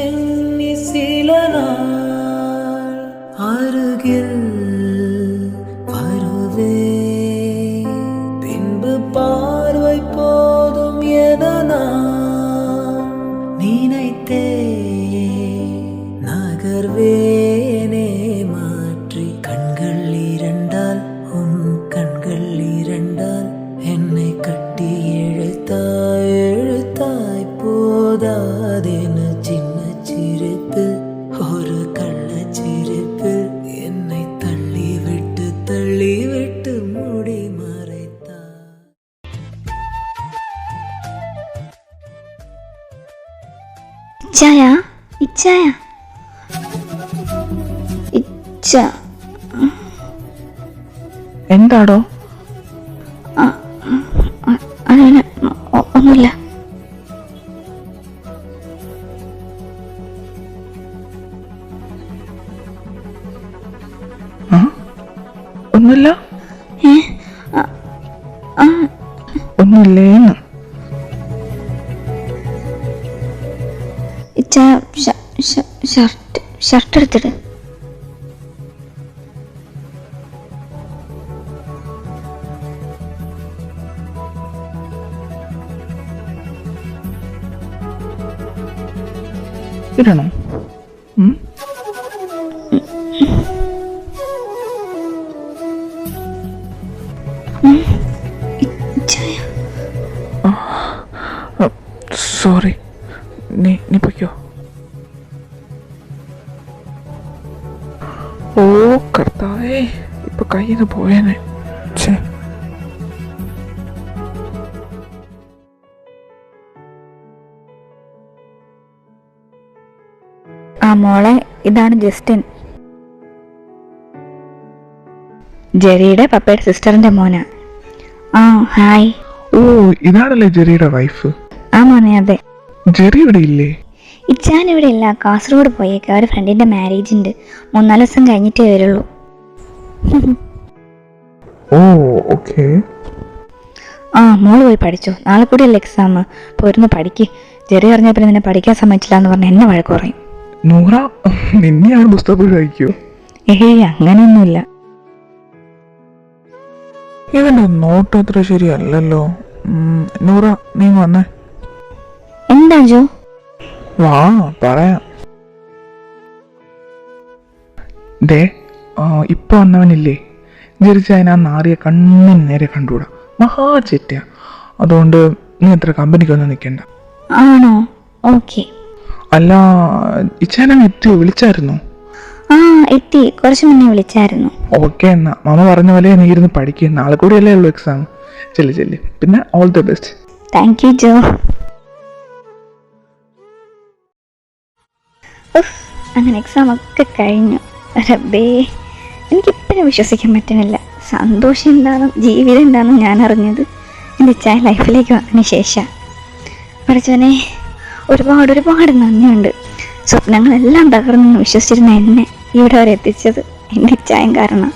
A: எண்ணி சில நாள் அருகில் வருவே, பின்பு பார்வை போதும் என நான் நினைத்தே நகர்வேனே மாற்றி, கண்கள் இரண்டால் உன் கண்கள் இரண்டால் என்னை கட்டி எழுத்தாய் எழுத்தாய் போதாதென சின்ன சிரிப்பில் ஒரு கள்ளச்சிரிப்பில் என்னை தள்ளிவிட்டு மூடி மறைத்தாய்.
B: ഇച്ഛായ, ഇച്ഛായ, ഇച്ഛ.
C: എന്താടോ?
B: അതിന് ഒന്നുമില്ല.
C: ഒന്നുമില്ല? ഒന്നുമില്ലേന്ന്?
B: ഇച്ഛായ, ഷർട്ട് എടുത്തിട്ട്.
C: ഇടണോ? സോറി, നീ പൊയ്ക്കോ. ഓ കർത്താവേ, ഇപ്പൊ കയ്യിൽ നിന്ന് പോയേനെ.
D: ആ മോളെ, ഇതാണ് ജസ്റ്റിൻ, ജെറിയുടെ പപ്പയുടെ സിസ്റ്ററിന്റെ മോനാ.
B: ആ, ഹായ്.
F: ഓ, ഇതാണല്ലേ ജെറിയുടെ വൈഫ്?
B: ആ മോനെ, അതെ.
F: ജെറി ഇവിടെ ഇല്ലേ?
B: ഇച്ചാൻ ഇവിടെ ഇല്ല, കാസർഗോഡ് പോയേക്ക. ഒരു ഫ്രണ്ടിന്റെ മാരേജ് ഉണ്ട്, 3-4 ദിവസം കഴിഞ്ഞിട്ടേ വരുള്ളൂ.
F: ഓ, ഓക്കെ.
D: ആ, മോള് പോയി പഠിച്ചോ, നാളെ കൂടിയല്ലേ എക്സാം. പോയിരുന്നു പഠിക്ക്. ജെറി പറഞ്ഞ പിന്നെ നിന്നെ പഠിക്കാൻ സമ്മതിച്ചില്ല എന്ന് പറഞ്ഞ് എന്നെ വഴക്ക് പറയും.
F: നൂറ, നിന്നെയാണ് പുസ്തകം കഴിക്കോ?
D: ഏയ്, അങ്ങനെയൊന്നുമില്ല.
F: ഇവന്റെ നോട്ട് അത്ര ശരിയല്ലല്ലോ. നൂറ, നീ വന്നേ.
B: എന്താ ജോ?
F: വാ, പറയാം. ദേ, ഇപ്പൊ വന്നവനില്ലേ, ജെറിച്ച് അതിനാ നാറിയ കണ്ണിന് നേരെ കണ്ടുകൂടാ. മഹാ ചെറ്റയാ. അതുകൊണ്ട് നീ അത്ര കമ്പനിക്കൊന്നും നിൽക്കണ്ട.
B: ആണോ? ഓക്കെ.
F: അല്ല, ഇച്ചാനം എത്തിയോ? വിളിച്ചായിരുന്നോ?
B: ആ എത്തി, കുറച്ച് മുന്നേ വിളിച്ചായിരുന്നു.
F: ഓക്കെ എന്നാ, മാമ പറഞ്ഞ പോലെ നീ ഇരുന്ന് പഠിക്കുക. നാളെ കൂടിയല്ലേ ഉള്ളൂ എക്സാം. ചെല്ലി. പിന്നെ all the best.
B: Thank you Jo. അങ്ങനെ എക്സാം ഒക്കെ കഴിഞ്ഞു. റബ്ബേ, എനിക്കിപ്പോഴും വിശ്വസിക്കാൻ പറ്റുന്നില്ല. സന്തോഷം എന്താണെന്നും ജീവിതം എന്താണെന്നും ഞാൻ അറിഞ്ഞത് എൻ്റെ ചായ ലൈഫിലേക്ക് വന്നതിന് ശേഷം. പഠിച്ചവനെ, ഒരുപാട് നന്ദിയുണ്ട്. സ്വപ്നങ്ങളെല്ലാം തകർന്നെന്ന് വിശ്വസിച്ചിരുന്ന എന്നെ ഇവിടെ വരെ എത്തിച്ചത് എൻ്റെ ചായം കാരണം.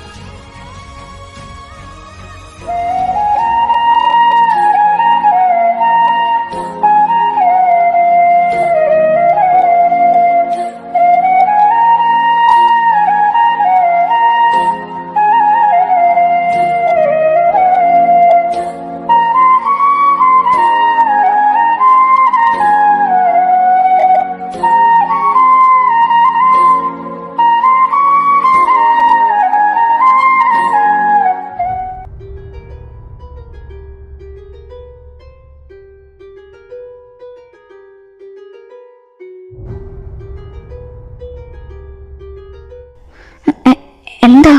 B: എന്താ?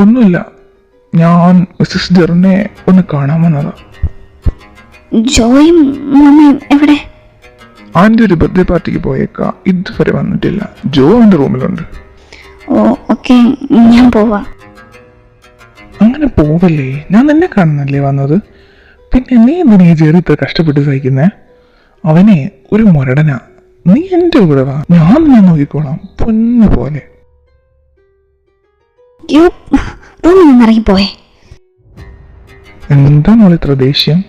F: ഒന്നുമില്ല, ഞാൻ മിസ്സസ് ജെറിനെ ഒന്ന് കാണാൻ വന്നതാ.
B: ജോയും മമ്മയും എവിടെ?
F: ആൻ്റെ ഒരു ബർത്ത്ഡേ പാർട്ടിക്ക് പോയേക്കാ, ഇതുവരെ വന്നിട്ടില്ല. ജോ എൻ്റെ റൂമിലുണ്ട്.
B: ഓ ഓക്കെ, ഞാൻ പോവാം.
F: അങ്ങനെ പോവല്ലേ, ഞാൻ നിന്നെ കാണുന്നല്ലേ വന്നത്. പിന്നെ നീ എന്തിനാ ഈ ജെറി ഇത്ര കഷ്ടപ്പെട്ട് സഹിക്കുന്നേ? അവനെ ഒരു മുരടനാ. നീ എൻ്റെ കൂടെ വാ, ഞാൻ നിന്നെ നോക്കിക്കോളാം പൊന്നു പോലെ.
B: റൂമിൽ നിന്ന് ഇറങ്ങിപ്പോയെ.
F: എന്താ മോളെ ഇത്ര ദേഷ്യം?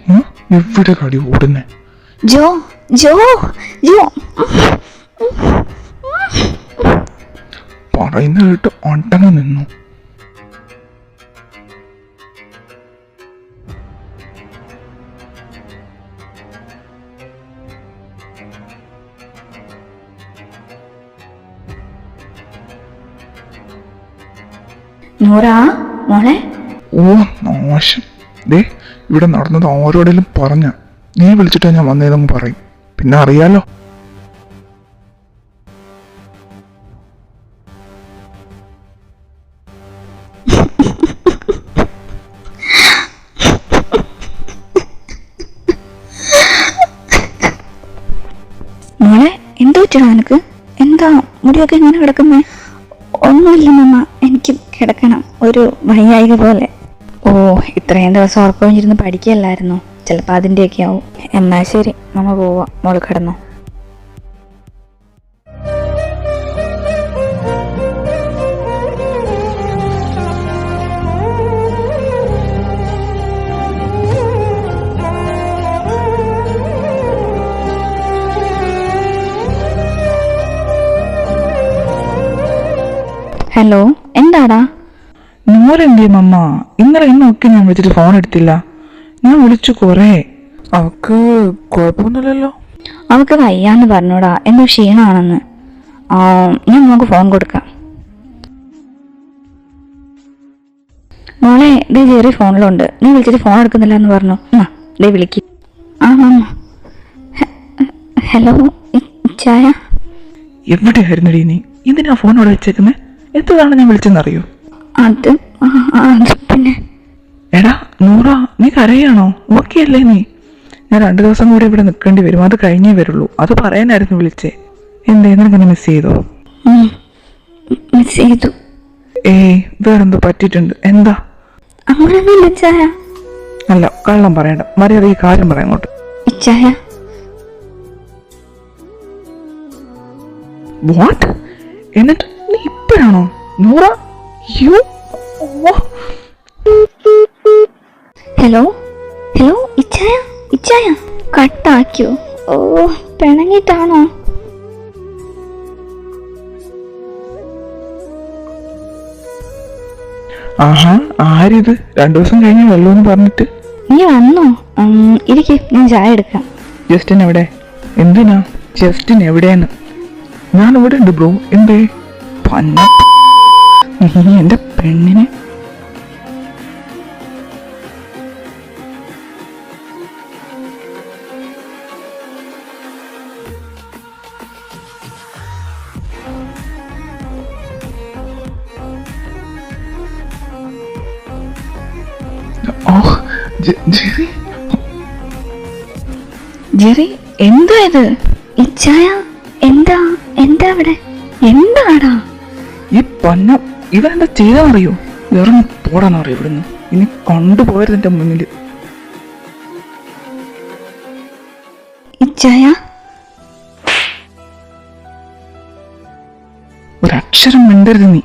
F: എവിടെ കടി ഓടുന്നേ?
B: ജോ ജോ ജോ
F: പറയുന്ന കേട്ട് ഒട്ടങ്ങ് നിന്നു.
B: നൂറാ മോളെ.
F: ഓ നാശം. ദേ, ഇവിടെ നടന്നത് ആരോടെങ്കിലും പറഞ്ഞ നീ വിളിച്ചിട്ടാ ഞാൻ വന്നേതെന്ന് പറയും. പിന്നെ അറിയാലോ.
B: മോളെ, എന്താ പറ്റണോ നിനക്ക്? എന്താ മുടിയൊക്കെ ഇങ്ങനെ കിടക്കുന്നേ? ഒന്നുമില്ല മമ്മ, എനിക്ക് കിടക്കണം ഒരു വയ്യായിക പോലെ.
D: ഓ, ഇത്രയും ദിവസം ഉറക്കമൊഴിഞ്ഞിരുന്ന് പഠിക്കുകയല്ലായിരുന്നോ? ചിലപ്പോൾ അതിൻ്റെയൊക്കെ ആവും. എന്നാൽ ശരി, നമ്മ പോവാം. മോള് കിടന്നോ. ഹലോ, എന്താടാ?
C: നൂറെന്തേ മമ്മ? ഇന്നലെ ഇന്നൊക്കെ ഞാൻ വിളിച്ചിട്ട് ഫോൺ എടുത്തില്ല. ഞാൻ വിളിച്ചു കുറേ. അവക്ക് കുഴപ്പമൊന്നുമില്ലല്ലോ?
B: അവൾക്ക് വയ്യാന്ന് പറഞ്ഞോടാ, എന്തോ ക്ഷീണമാണെന്ന്. ഞാൻ നമുക്ക് ഫോൺ കൊടുക്കാം. മോളെ, ദേ ജെറി ഫോണിലുണ്ട്. നീ വിളിച്ചിട്ട് ഫോൺ എടുക്കുന്നില്ല എന്ന് പറഞ്ഞു. ദേ വിളിക്ക്. ആ ഹലോ, ചായ?
C: എവിടെയായിരുന്നടി നീ? എന്തിനാ ഫോൺ അവിടെ വെച്ചേക്കുന്നേ? എത്ര തവണ ഞാൻ വിളിച്ചെന്നറിയോ?
B: അത് പിന്നെ
C: എടാ നൂറ, നീ കരയാണോ? ഓക്കെ അല്ലേ നീ? ഞാൻ 2 ദിവസം കൂടി ഇവിടെ നിൽക്കേണ്ടി വരും, അത് കഴിഞ്ഞേ വരുള്ളൂ. അത് പറയാനായിരുന്നു വിളിച്ചേ. എന്തേ, നിനക്കെന്നെ മിസ് ചെയ്തോ?
B: മിസ് ചെയ്തു.
C: ഏയ്, വേറെന്തോ പറ്റിയിട്ടുണ്ട്. എന്താ?
B: അങ്ങനെയൊന്നുമില്ല ചായ.
C: അല്ല, കള്ളം പറയണ്ട, മര്യാദ ഈ കാര്യം പറയാം അങ്ങോട്ട്.
B: ചായ
C: വാട്ട്? എന്നിട്ട് നീ ഇപ്പോഴാണോ നൂറ? യു
B: ഹലോ ഹലോ, ഇച്ചായ കട്ടാക്കിയോ? ഓ, പിണങ്ങിട്ടാണോ?
C: ആഹാ, ആരിത്? 2 ദിവസം കഴിഞ്ഞ് വെള്ളമെന്ന് പറഞ്ഞിട്ട്.
B: നീ വന്നോ? ഇരിക്ക്, ഞാൻ ചായ എടുക്കാം.
C: ജസ്റ്റിൻ എവിടെ? എന്തിനാ ജസ്റ്റിൻ എവിടെയെന്ന്? ഞാൻ ഇവിടെ ഉണ്ട് ബ്രോ. എന്തേ? പന്ന നീ എന്റെ പെണ്ണിനെ
F: ജെറി,
D: ജെറി എന്താ ഇത്?
B: ഇച്ചായ എന്താ എന്താ അവിടെ എന്താടാ?
C: ഈ പൊന്ന ഇവരെന്താ ചെയ്താന്നറിയോ? ഇറങ്ങി പോടാന്നറിയോ ഇവിടുന്ന്? ഇനി കൊണ്ടുപോയരുത് എന്റെ മുന്നിൽ.
B: ഇച്ചായ
C: ഒരക്ഷരം മിണ്ടരുത് നീ.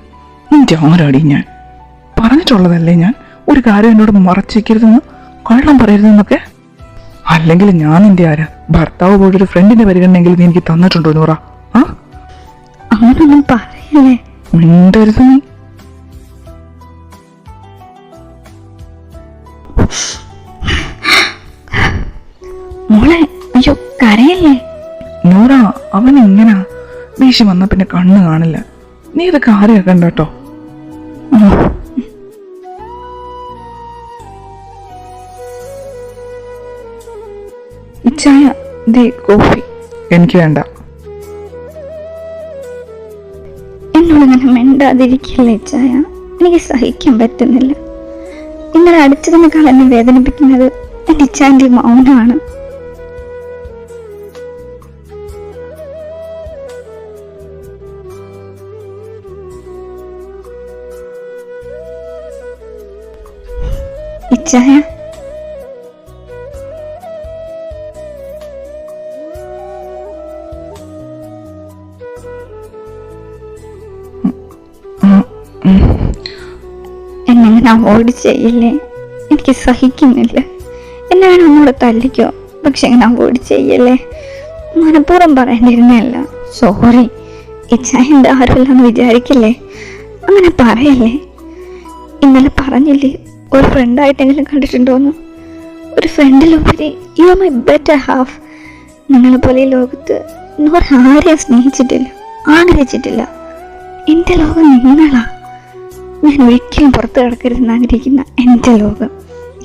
C: നിന്റെ ആരാടി ഞാൻ? പറഞ്ഞിട്ടുള്ളതല്ലേ ഞാൻ ഒരു കാര്യം എന്നോട് മറച്ചിരിക്കരുതെന്ന്, കള്ളം പറയരുതെന്നൊക്കെ. അല്ലെങ്കിൽ ഞാൻ നിന്റെ ആരാ? ഭർത്താവ് പോയിട്ടൊരു ഫ്രണ്ടിന്റെ പരിഗണനെങ്കിലും നീ എനിക്ക് തന്നിട്ടുണ്ടോ നൂറ? ആ
B: അങ്ങനൊന്നും പറയല്ലേ.
C: മിണ്ടരുത് നീ.
B: മോളെ അയ്യോ കരയല്ലേ.
C: നൂറ, അവൻ ഇങ്ങനാ. ദേഷ്യം വന്നാ പിന്നെ കണ്ണ് കാണില്ല. നീ ഇതൊക്കെ ആരെയാക്കണ്ട കേട്ടോ.
D: ചായ ദേ കോഫി.
C: എനിക്ക് വേണ്ട.
B: എന്നോടങ്ങനെ മിണ്ടാതിരിക്കില്ലേ ചായ? എനിക്ക് സഹിക്കാൻ പറ്റുന്നില്ല. നിങ്ങളെ അടിച്ചതിനേക്കാൾ എന്നെ വേദനിപ്പിക്കുന്നത് എൻ്റെ ഇച്ചാൻ്റെ മൗനമാണ്. ഇച്ചായ എന്നെ അവോയ്ഡ് ചെയ്യില്ലേ? എനിക്ക് സഹിക്കുന്നില്ല. എന്നെ വേണം ഒന്നുകൂടെ തല്ലിക്കോ, പക്ഷെ എങ്ങനെ അവോയ്ഡ് ചെയ്യല്ലേ. മനഃപൂർവ്വം പറയേണ്ടിരുന്നല്ല. സോറി. ഇച്ചായ എൻ്റെ ആരുമില്ലെന്ന് വിചാരിക്കില്ലേ? അങ്ങനെ പറയല്ലേ. ഇന്നലെ പറഞ്ഞില്ലേ ഒരു ഫ്രണ്ടായിട്ടെങ്കിലും കണ്ടിട്ടുണ്ടോന്ന്? ഒരു ഫ്രണ്ടിലുപരി you are my better half. നിങ്ങളെപ്പോലെ ഈ ലോകത്ത് ആരെയും സ്നേഹിച്ചിട്ടില്ല, ആഗ്രഹിച്ചിട്ടില്ല. എൻ്റെ ലോകം നിങ്ങളാ. ഞാൻ ഒരിക്കലും പുറത്ത് കിടക്കരുതെന്ന് ആഗ്രഹിക്കുന്ന എൻ്റെ ലോകം.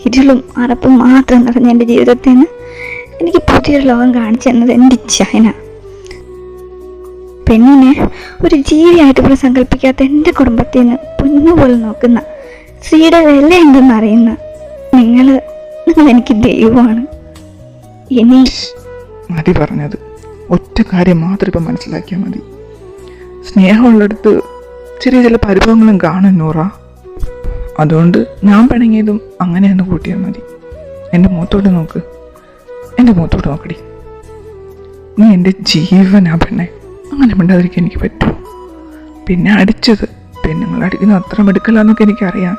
B: ഇരുളും അറപ്പും മാത്രം നിറഞ്ഞ എൻ്റെ ജീവിതത്തിൽ നിന്ന് എനിക്ക് പുതിയൊരു ലോകം കാണിച്ചു തന്നത് എൻ്റെ ഇച്ഛായന. പെണ്ണിനെ ഒരു ജീവിയായിട്ട് പോലും സങ്കല്പിക്കാത്ത എൻ്റെ കുടുംബത്തിൽ നിന്ന് പൊന്നുപോലെ നോക്കുന്ന, സ്ത്രീയുടെ വില എന്തെന്ന് അറിയുന്ന നിങ്ങൾ എനിക്ക് ദൈവമാണ്. ഇനി
C: മതി പറഞ്ഞത്. ഒറ്റ കാര്യം മാത്രം ഇപ്പം മനസ്സിലാക്കിയാൽ മതി. സ്നേഹമുള്ളിടത്ത് ചെറിയ ചില പരിഭവങ്ങളും കാണും നൂറ. അതുകൊണ്ട് ഞാൻ പിണങ്ങിയതും അങ്ങനെ ഒന്ന് കൂട്ടിയാൽ മതി. എൻ്റെ മുഖത്തോട്ട് നോക്ക്, എൻ്റെ മുഖത്തോട്ട് നോക്കടി. നീ എൻ്റെ ജീവനാ പെണ്ണെ. അങ്ങനെ മിണ്ടാതിരിക്കാൻ എനിക്ക് പറ്റുമോ? പിന്നെ അടിച്ചത് പെണ്ണുങ്ങൾ അടിക്കുന്നത് അത്ര മെടുക്കലാന്നൊക്കെ എനിക്കറിയാം.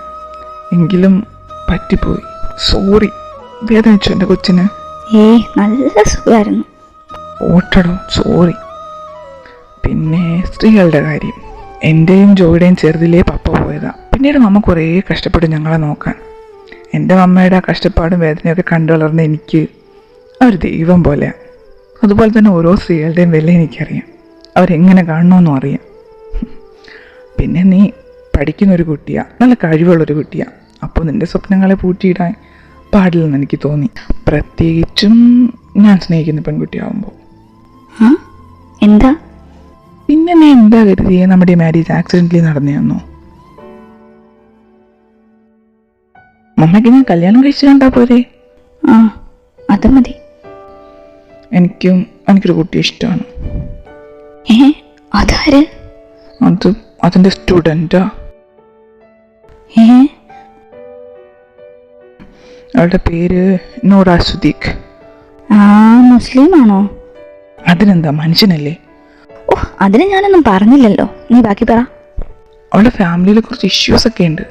C: എങ്കിലും പറ്റിപ്പോയി. സോറി. വേദനിച്ചു എൻ്റെ കൊച്ചിന്?
B: നല്ല സുഖമായിരുന്നു.
C: ഓട്ടടോ, സോറി. പിന്നെ സ്ത്രീകളുടെ കാര്യം, എൻ്റെയും ജോയുടെയും ചെറുതിലേ പപ്പ പോയതാ. പിന്നീട് മമ്മ കുറേ കഷ്ടപ്പെട്ടു ഞങ്ങളെ നോക്കാൻ. എൻ്റെ മമ്മയുടെ ആ കഷ്ടപ്പാടും വേദനയൊക്കെ കണ്ടു വളർന്ന എനിക്ക് ഒരു ദൈവം പോലെയാണ്. അതുപോലെ തന്നെ ഓരോ സ്ത്രീകളുടെയും വില എനിക്കറിയാം. അവരെങ്ങനെ കാണണമെന്നും അറിയാം. പിന്നെ നീ പഠിക്കുന്നൊരു കുട്ടിയാണ്, നല്ല കഴിവുള്ളൊരു കുട്ടിയാണ്. അപ്പോൾ നിൻ്റെ സ്വപ്നങ്ങളെ പൂട്ടിയിടാൻ പാടില്ലെന്ന് എനിക്ക് തോന്നി. പ്രത്യേകിച്ചും ഞാൻ സ്നേഹിക്കുന്ന പെൺകുട്ടിയാവുമ്പോൾ.
B: എന്താ
C: പിന്നെ നീ എന്താ കരുതിയെ നമ്മുടെ മാരേജ് ആക്സിഡൻ്റലി നടന്നെയാന്നോ? മമ്മയ്ക്ക് ഞാൻ കല്യാണം കഴിച്ച് കണ്ടാ പോരെ?
B: അത് മതി.
C: എനിക്കൊരു കുട്ടി ഇഷ്ടമാണ്.
B: അതാര്?
C: അതിൻ്റെ സ്റ്റുഡൻറ്റാ. അവളുടെ പേര് നൂറ സുദീഖ്.
B: മുസ്ലിം ആണോ?
C: അതിനെന്താ, മനുഷ്യനല്ലേ.
B: അതിന് ഞാനൊന്നും പറഞ്ഞില്ലല്ലോ, നീ ബാക്കി പറ.
C: അവളുടെ ഫാമിലിയിൽ കുറച്ച് ഇഷ്യൂസ് ഒക്കെ ഉണ്ട്.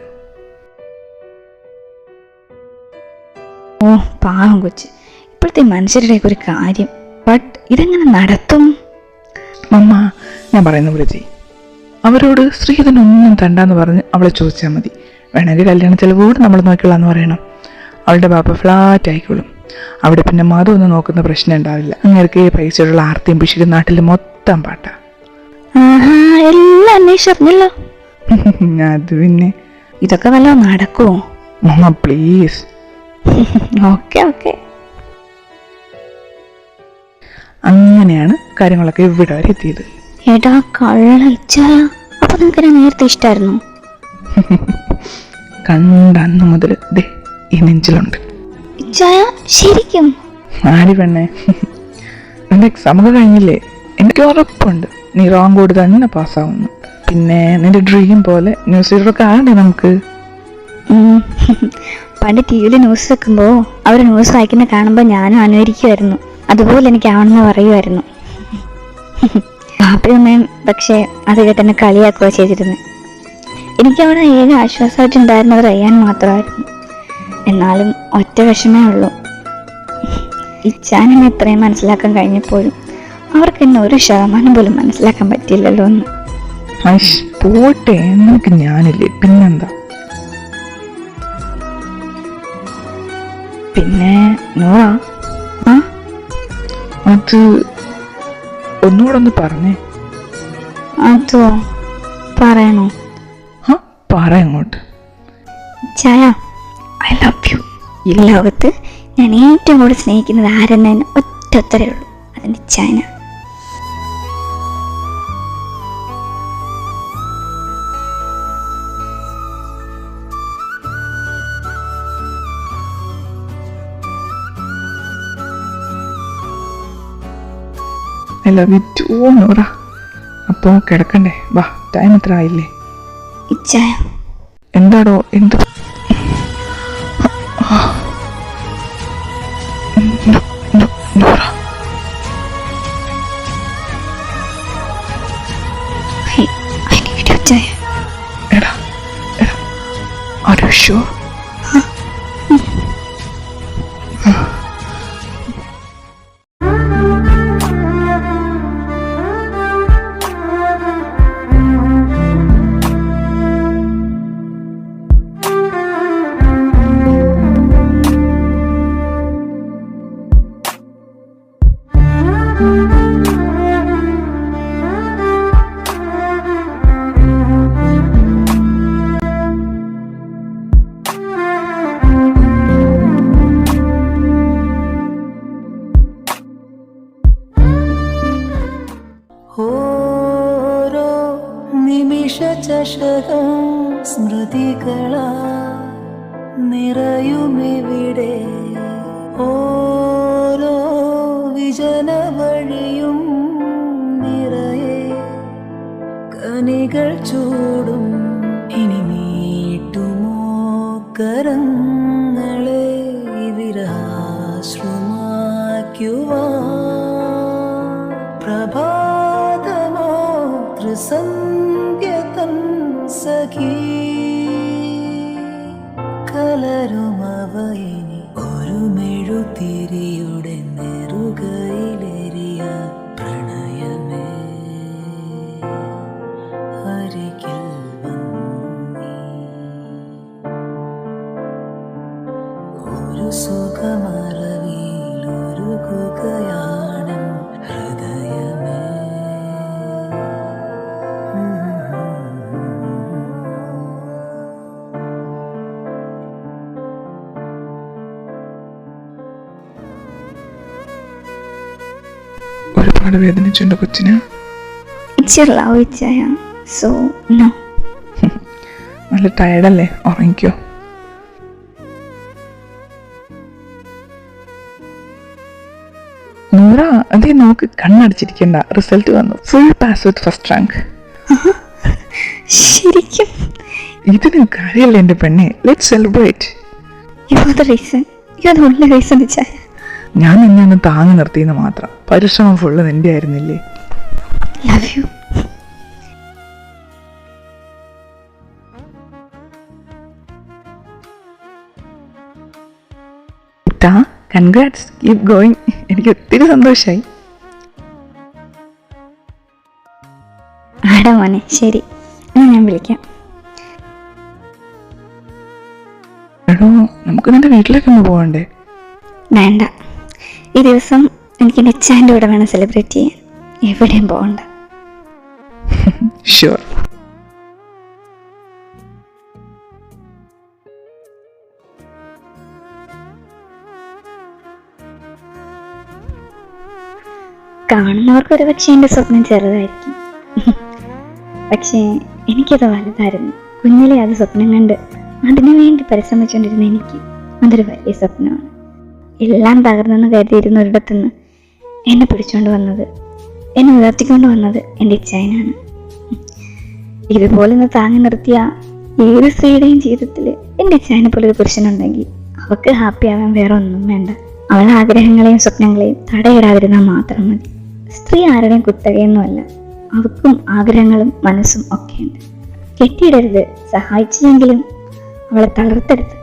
B: പാവം കൊച്ച്. ഇപ്പോഴത്തെ മനുഷ്യരുടെ ഒരു കാര്യം. ബട്ട് ഇതെങ്ങനെ നടത്തും?
C: മമ്മ, ഞാൻ പറയുന്ന പോലെ ചെയ്യും. അവരോട് സ്ത്രീധനൊന്നും തണ്ടാന്ന് പറഞ്ഞ് അവളെ ചോദിച്ചാൽ മതി. വേണമെങ്കിൽ കല്യാണ ചെലവ് കൂടെ നമ്മൾ നോക്കിക്കൊള്ളാന്ന് പറയണം. അവളുടെ ബാപ്പ ഫ്ലാറ്റ് ആയിക്കോളും. അവിടെ പിന്നെ മതമൊന്നും നോക്കുന്ന പ്രശ്നം ഉണ്ടാവില്ല. അങ്ങനെയൊക്കെ പൈസയുള്ള ആർത്തിയും പിശിക്കും നാട്ടിൽ മൊത്തം പാട്ടാ.
B: എല്ലാം അന്വേഷിച്ചറിഞ്ഞല്ലോ.
C: അത് പിന്നെ
B: ഇതൊക്കെ വല്ലതും നടക്കുമോ?
C: മമ്മ പ്ലീസ്.
B: Okay okay.
C: അങ്ങനെയാണ് കാര്യങ്ങളൊക്കെ ഇവിടെ വരെ എത്തിയത്.
B: ഏട്ടാ കള്ള ഇച്ചായ. അപ്പൊ നിങ്ങൾക്ക് എന്നെ നേരത്തെ ഇഷ്ടമായിരുന്നു?
C: കണ്ട അന്ന് മുതൽ ദേ ഈ നെഞ്ചിലുണ്ട്.
B: ചായ ശരിക്കും?
C: ആടി പെണ്ണെ, നിന്റെ എക്സാം ഒക്കെ കഴിഞ്ഞില്ലേ? എനിക്ക് ഉറപ്പുണ്ട് നീ റോങ് കൂടി തന്നെ പാസ്സാവുന്നു. പിന്നെ നിന്റെ ഡ്രീം പോലെ ന്യൂസ് റീഡറൊക്കെ ആകണ്ടേ നമുക്ക്?
B: പണ്ട് ടി വിയിൽ ന്യൂസ് വെക്കുമ്പോൾ അവർ ന്യൂസ് വായിക്കുന്ന കാണുമ്പോൾ ഞാനും അനുകരിക്കുമായിരുന്നു. അതുപോലെ എനിക്ക് ആവണമെന്ന് പറയുമായിരുന്നു. പാപ്പയമ്മയും പക്ഷേ അത് കേട്ടെന്നെ കളിയാക്കുക ചെയ്തിരുന്നത്. എനിക്കവിടെ ഏക ആശ്വാസമായിട്ടുണ്ടായിരുന്നത് റയ്യാൻ മാത്രമായിരുന്നു. എന്നാലും ഒറ്റ വിഷമേ ഉള്ളൂ, ഇച്ചാനെന്നെ ഇത്രയും മനസ്സിലാക്കാൻ കഴിഞ്ഞപ്പോഴും അവർക്ക് എന്നെ 1% പോലും മനസ്സിലാക്കാൻ പറ്റിയില്ലല്ലോ എന്ന്.
C: പോട്ടെ, നമുക്ക് ഞാനില്ലേ, പിന്നെന്താ? പിന്നെ നോറ, അത് ഒന്നുകൂടെ ഒന്ന് പറഞ്ഞേ.
B: അതോ പറയണോ?
C: പറയങ്ങോട്ട്.
B: ചായ, ഐ ലവ് യു. ഈ ലോകത്ത് ഞാൻ ഏറ്റവും കൂടുതൽ സ്നേഹിക്കുന്നത് ആരെന്നതിന് ഒറ്റ ഉത്തരേ ഉള്ളൂ, അതിൻ്റെ ചായ.
C: I love you too Nora. അപ്പോൾ കിടക്കണ്ടേ? വാ, ടൈം എത്ര ആയില്ലേ?
B: ഇച്ചായ,
C: എന്താടോ? എന്ത്? നോറ,
B: ഐ നീഡ് യു ചായ.
C: എടാ, ആർ യു ഷുവർ?
A: ഓരോ നിമിഷ ചഷകം സ്മൃതികളാ നിറയുമെവിടെ, ഓരോ വിജന വഴിയും നിറയെ കനികൾ ചൂടും. ഇനി നീട്ടുമോ കരങ്ങളെ വിരഹാശ്രുമാക്കുവാൻ? പ്രഭാതമോ ത്രിസന്ധ്യ തൻ സഖി കലരുമവയിനി ഒരു മെഴുതിരിയുടെ നെറുകയിലെരിയ പ്രണയമേ അരികിൽ വന്നീ. ഒരു സുഖമറവിയിലൊരുകുകയാണെൻ ഹൃദയമേ.
C: ഒരുപാട് വേദനിച്ചുണ്ട് കൊച്ചിന്.
B: ഇറ്റ്സ് യുവർ ലവ് ഇച്ചായ, സോ നോ.
C: നല്ല ടയർഡല്ലേ, ഉറങ്ങിക്കോ. നൂറ, അതേ നോക്ക്, കണ്ണടച്ചിരിക്കണ്ട. റിസൾട്ട് വന്നു, full pass with first rank.
B: ശരിക്കും?
C: ഇതിന് കാര്യമല്ലേ എൻ്റെ പെണ്ണെ, let celebrate.
B: You are the reason, you are the only reason ഇച്ചായ.
C: ഞാൻ നിന്നെ ഒന്ന് താങ്ങി നിർത്തിയെന്ന് മാത്രം, പരിശ്രമം ഫുള്ള് നിന്റെ ആയിരുന്നില്ലേ?
B: Love you.
C: Congrats, keep going. എനിക്ക് ഒത്തിരി സന്തോഷമായി.
B: ആടാ മോനെ, ശരി, എന്നാൽ ഞാൻ വിളിക്കാം.
C: എടോ, നമുക്ക് നിന്റെ വീട്ടിലേക്ക് ഒന്ന് പോകണ്ടേ?
B: വേണ്ട, ഈ ദിവസം എനിക്ക് എൻ്റെ അച്ഛൻ്റെ കൂടെ വേണം സെലിബ്രേറ്റ് ചെയ്യാൻ, എവിടെയും പോകണ്ട.
C: ഷുവർ.
B: കാണുന്നവർക്ക് ഒരു പക്ഷേ എൻ്റെ സ്വപ്നം ചെറുതായിരിക്കും, പക്ഷേ എനിക്കത് വലുതായിരുന്നു. കുഞ്ഞിലെ അത് സ്വപ്നം കണ്ട് അതിനു വേണ്ടി പരിശ്രമിച്ചുകൊണ്ടിരുന്ന എനിക്ക് അതൊരു വലിയ സ്വപ്നമാണ്. എല്ലാം തകർന്നെന്ന് കരുതിയിരുന്ന ഒരിടത്തുനിന്ന് എന്നെ പിടിച്ചുകൊണ്ട് വന്നത്, എന്നെ ഉയർത്തിക്കൊണ്ട് വന്നത് എൻ്റെ ഇച്ഛായനാണ്. ഇതുപോലെ ഒന്ന് താങ്ങി നിർത്തിയ ഏത് സ്ത്രീയുടെയും ജീവിതത്തിൽ എൻ്റെ ഇച്ഛായനെ പോലെ ഒരു പുരുഷനുണ്ടെങ്കിൽ അവൾക്ക് ഹാപ്പി ആവാൻ വേറെ ഒന്നും വേണ്ട. അവളുടെ ആഗ്രഹങ്ങളെയും സ്വപ്നങ്ങളെയും തടയിടാതിരുന്നാൽ മാത്രം മതി. സ്ത്രീ ആരുടെയും കുത്തകയൊന്നുമല്ല, അവൾക്കും ആഗ്രഹങ്ങളും മനസ്സും ഒക്കെയുണ്ട്. കെട്ടിയിടരുത്, സഹായിച്ചില്ലെങ്കിലും അവളെ തളർത്തരുത്.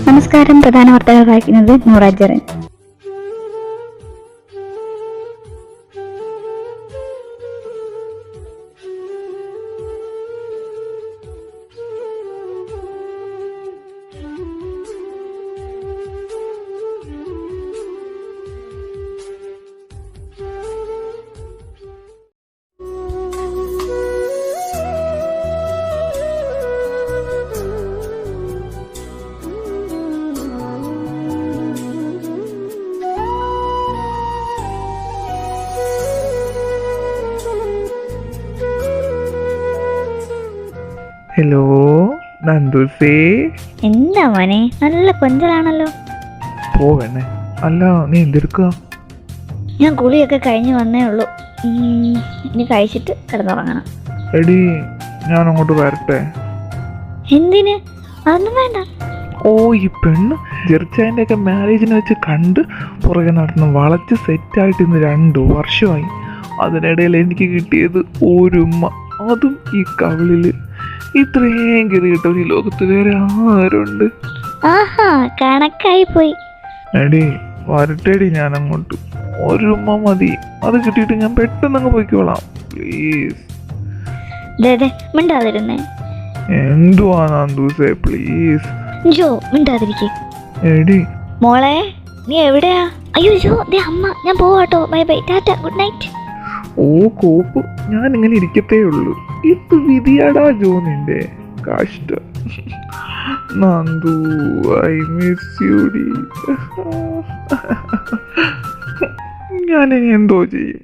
B: നമസ്കാരം. പ്രധാന വാർത്തകൾ വായിക്കുന്നത് നൂറാജറൻ.
F: ഹലോ നന്ദുസേ.
B: എന്താ മോനെ, നല്ല കൊഞ്ചലാണല്ലോ.
F: പോവണേ. അല്ല നീ എന്തെടുക്കുക?
B: ഞാൻ കുളിയൊക്കെ കഴിഞ്ഞ് വന്നേ ഉള്ളൂ. ഇനി കഴിച്ചിട്ട് കിടന്നുറങ്ങണം.
F: എടി ഞാൻ അങ്ങോട്ട് വരട്ടെ?
B: എന്തിന്? അതൊന്നും വേണ്ട.
F: ഓ ഈ പെണ്ണ് ജെറിച്ചായൻ്റെ ഒക്കെ മാരേജിനെ വെച്ച് കണ്ട് പുറകെ നടന്ന് വളച്ച് സെറ്റായിട്ട് ഇന്ന് 2 വർഷമായി. അതിനിടയിൽ എനിക്ക് കിട്ടിയത് ഒരു ഉമ്മ, അതും ഈ കവിളിൽ. ഇത്രയും കയറി കിട്ടും ഈ ലോകത്ത് വേറെ ആരുണ്ട്?
B: ആഹാ, കണക്കായി പോയി.
F: എടി വരട്ടേടി, ഞാൻ അങ്ങോട്ട്. ഒരു ഉമ്മ മതി, അത് കിട്ടിയിട്ട് ഞാൻ പെട്ടെന്ന് അങ്ങ് പോയിക്കോളാം പ്ലീസ്.
B: മിണ്ടാതിരുന്നേ.
F: എന്തുവാ നന്ദൂസേ പ്ലീസ്.
B: ജോ മിണ്ടാതിരിക്കേ.
F: എടി
B: മോളെ, നീ എവിടെയാ? അയ്യോ ജോ, ദേ അമ്മ. ഞാൻ പോവാട്ടോ. Bye bye, tata, good night.
F: ഓ കോപ്പ്, ഞാൻ ഇങ്ങനെ ഇരിക്കത്തേ ഉള്ളൂ. ഇത് വിധിയാടാ ജോ നിന്റെ. കഷ്ടം. നന്ദു, ഐ മിസ് യു ഡി. ഞാനിനി എന്തോ ചെയ്യും?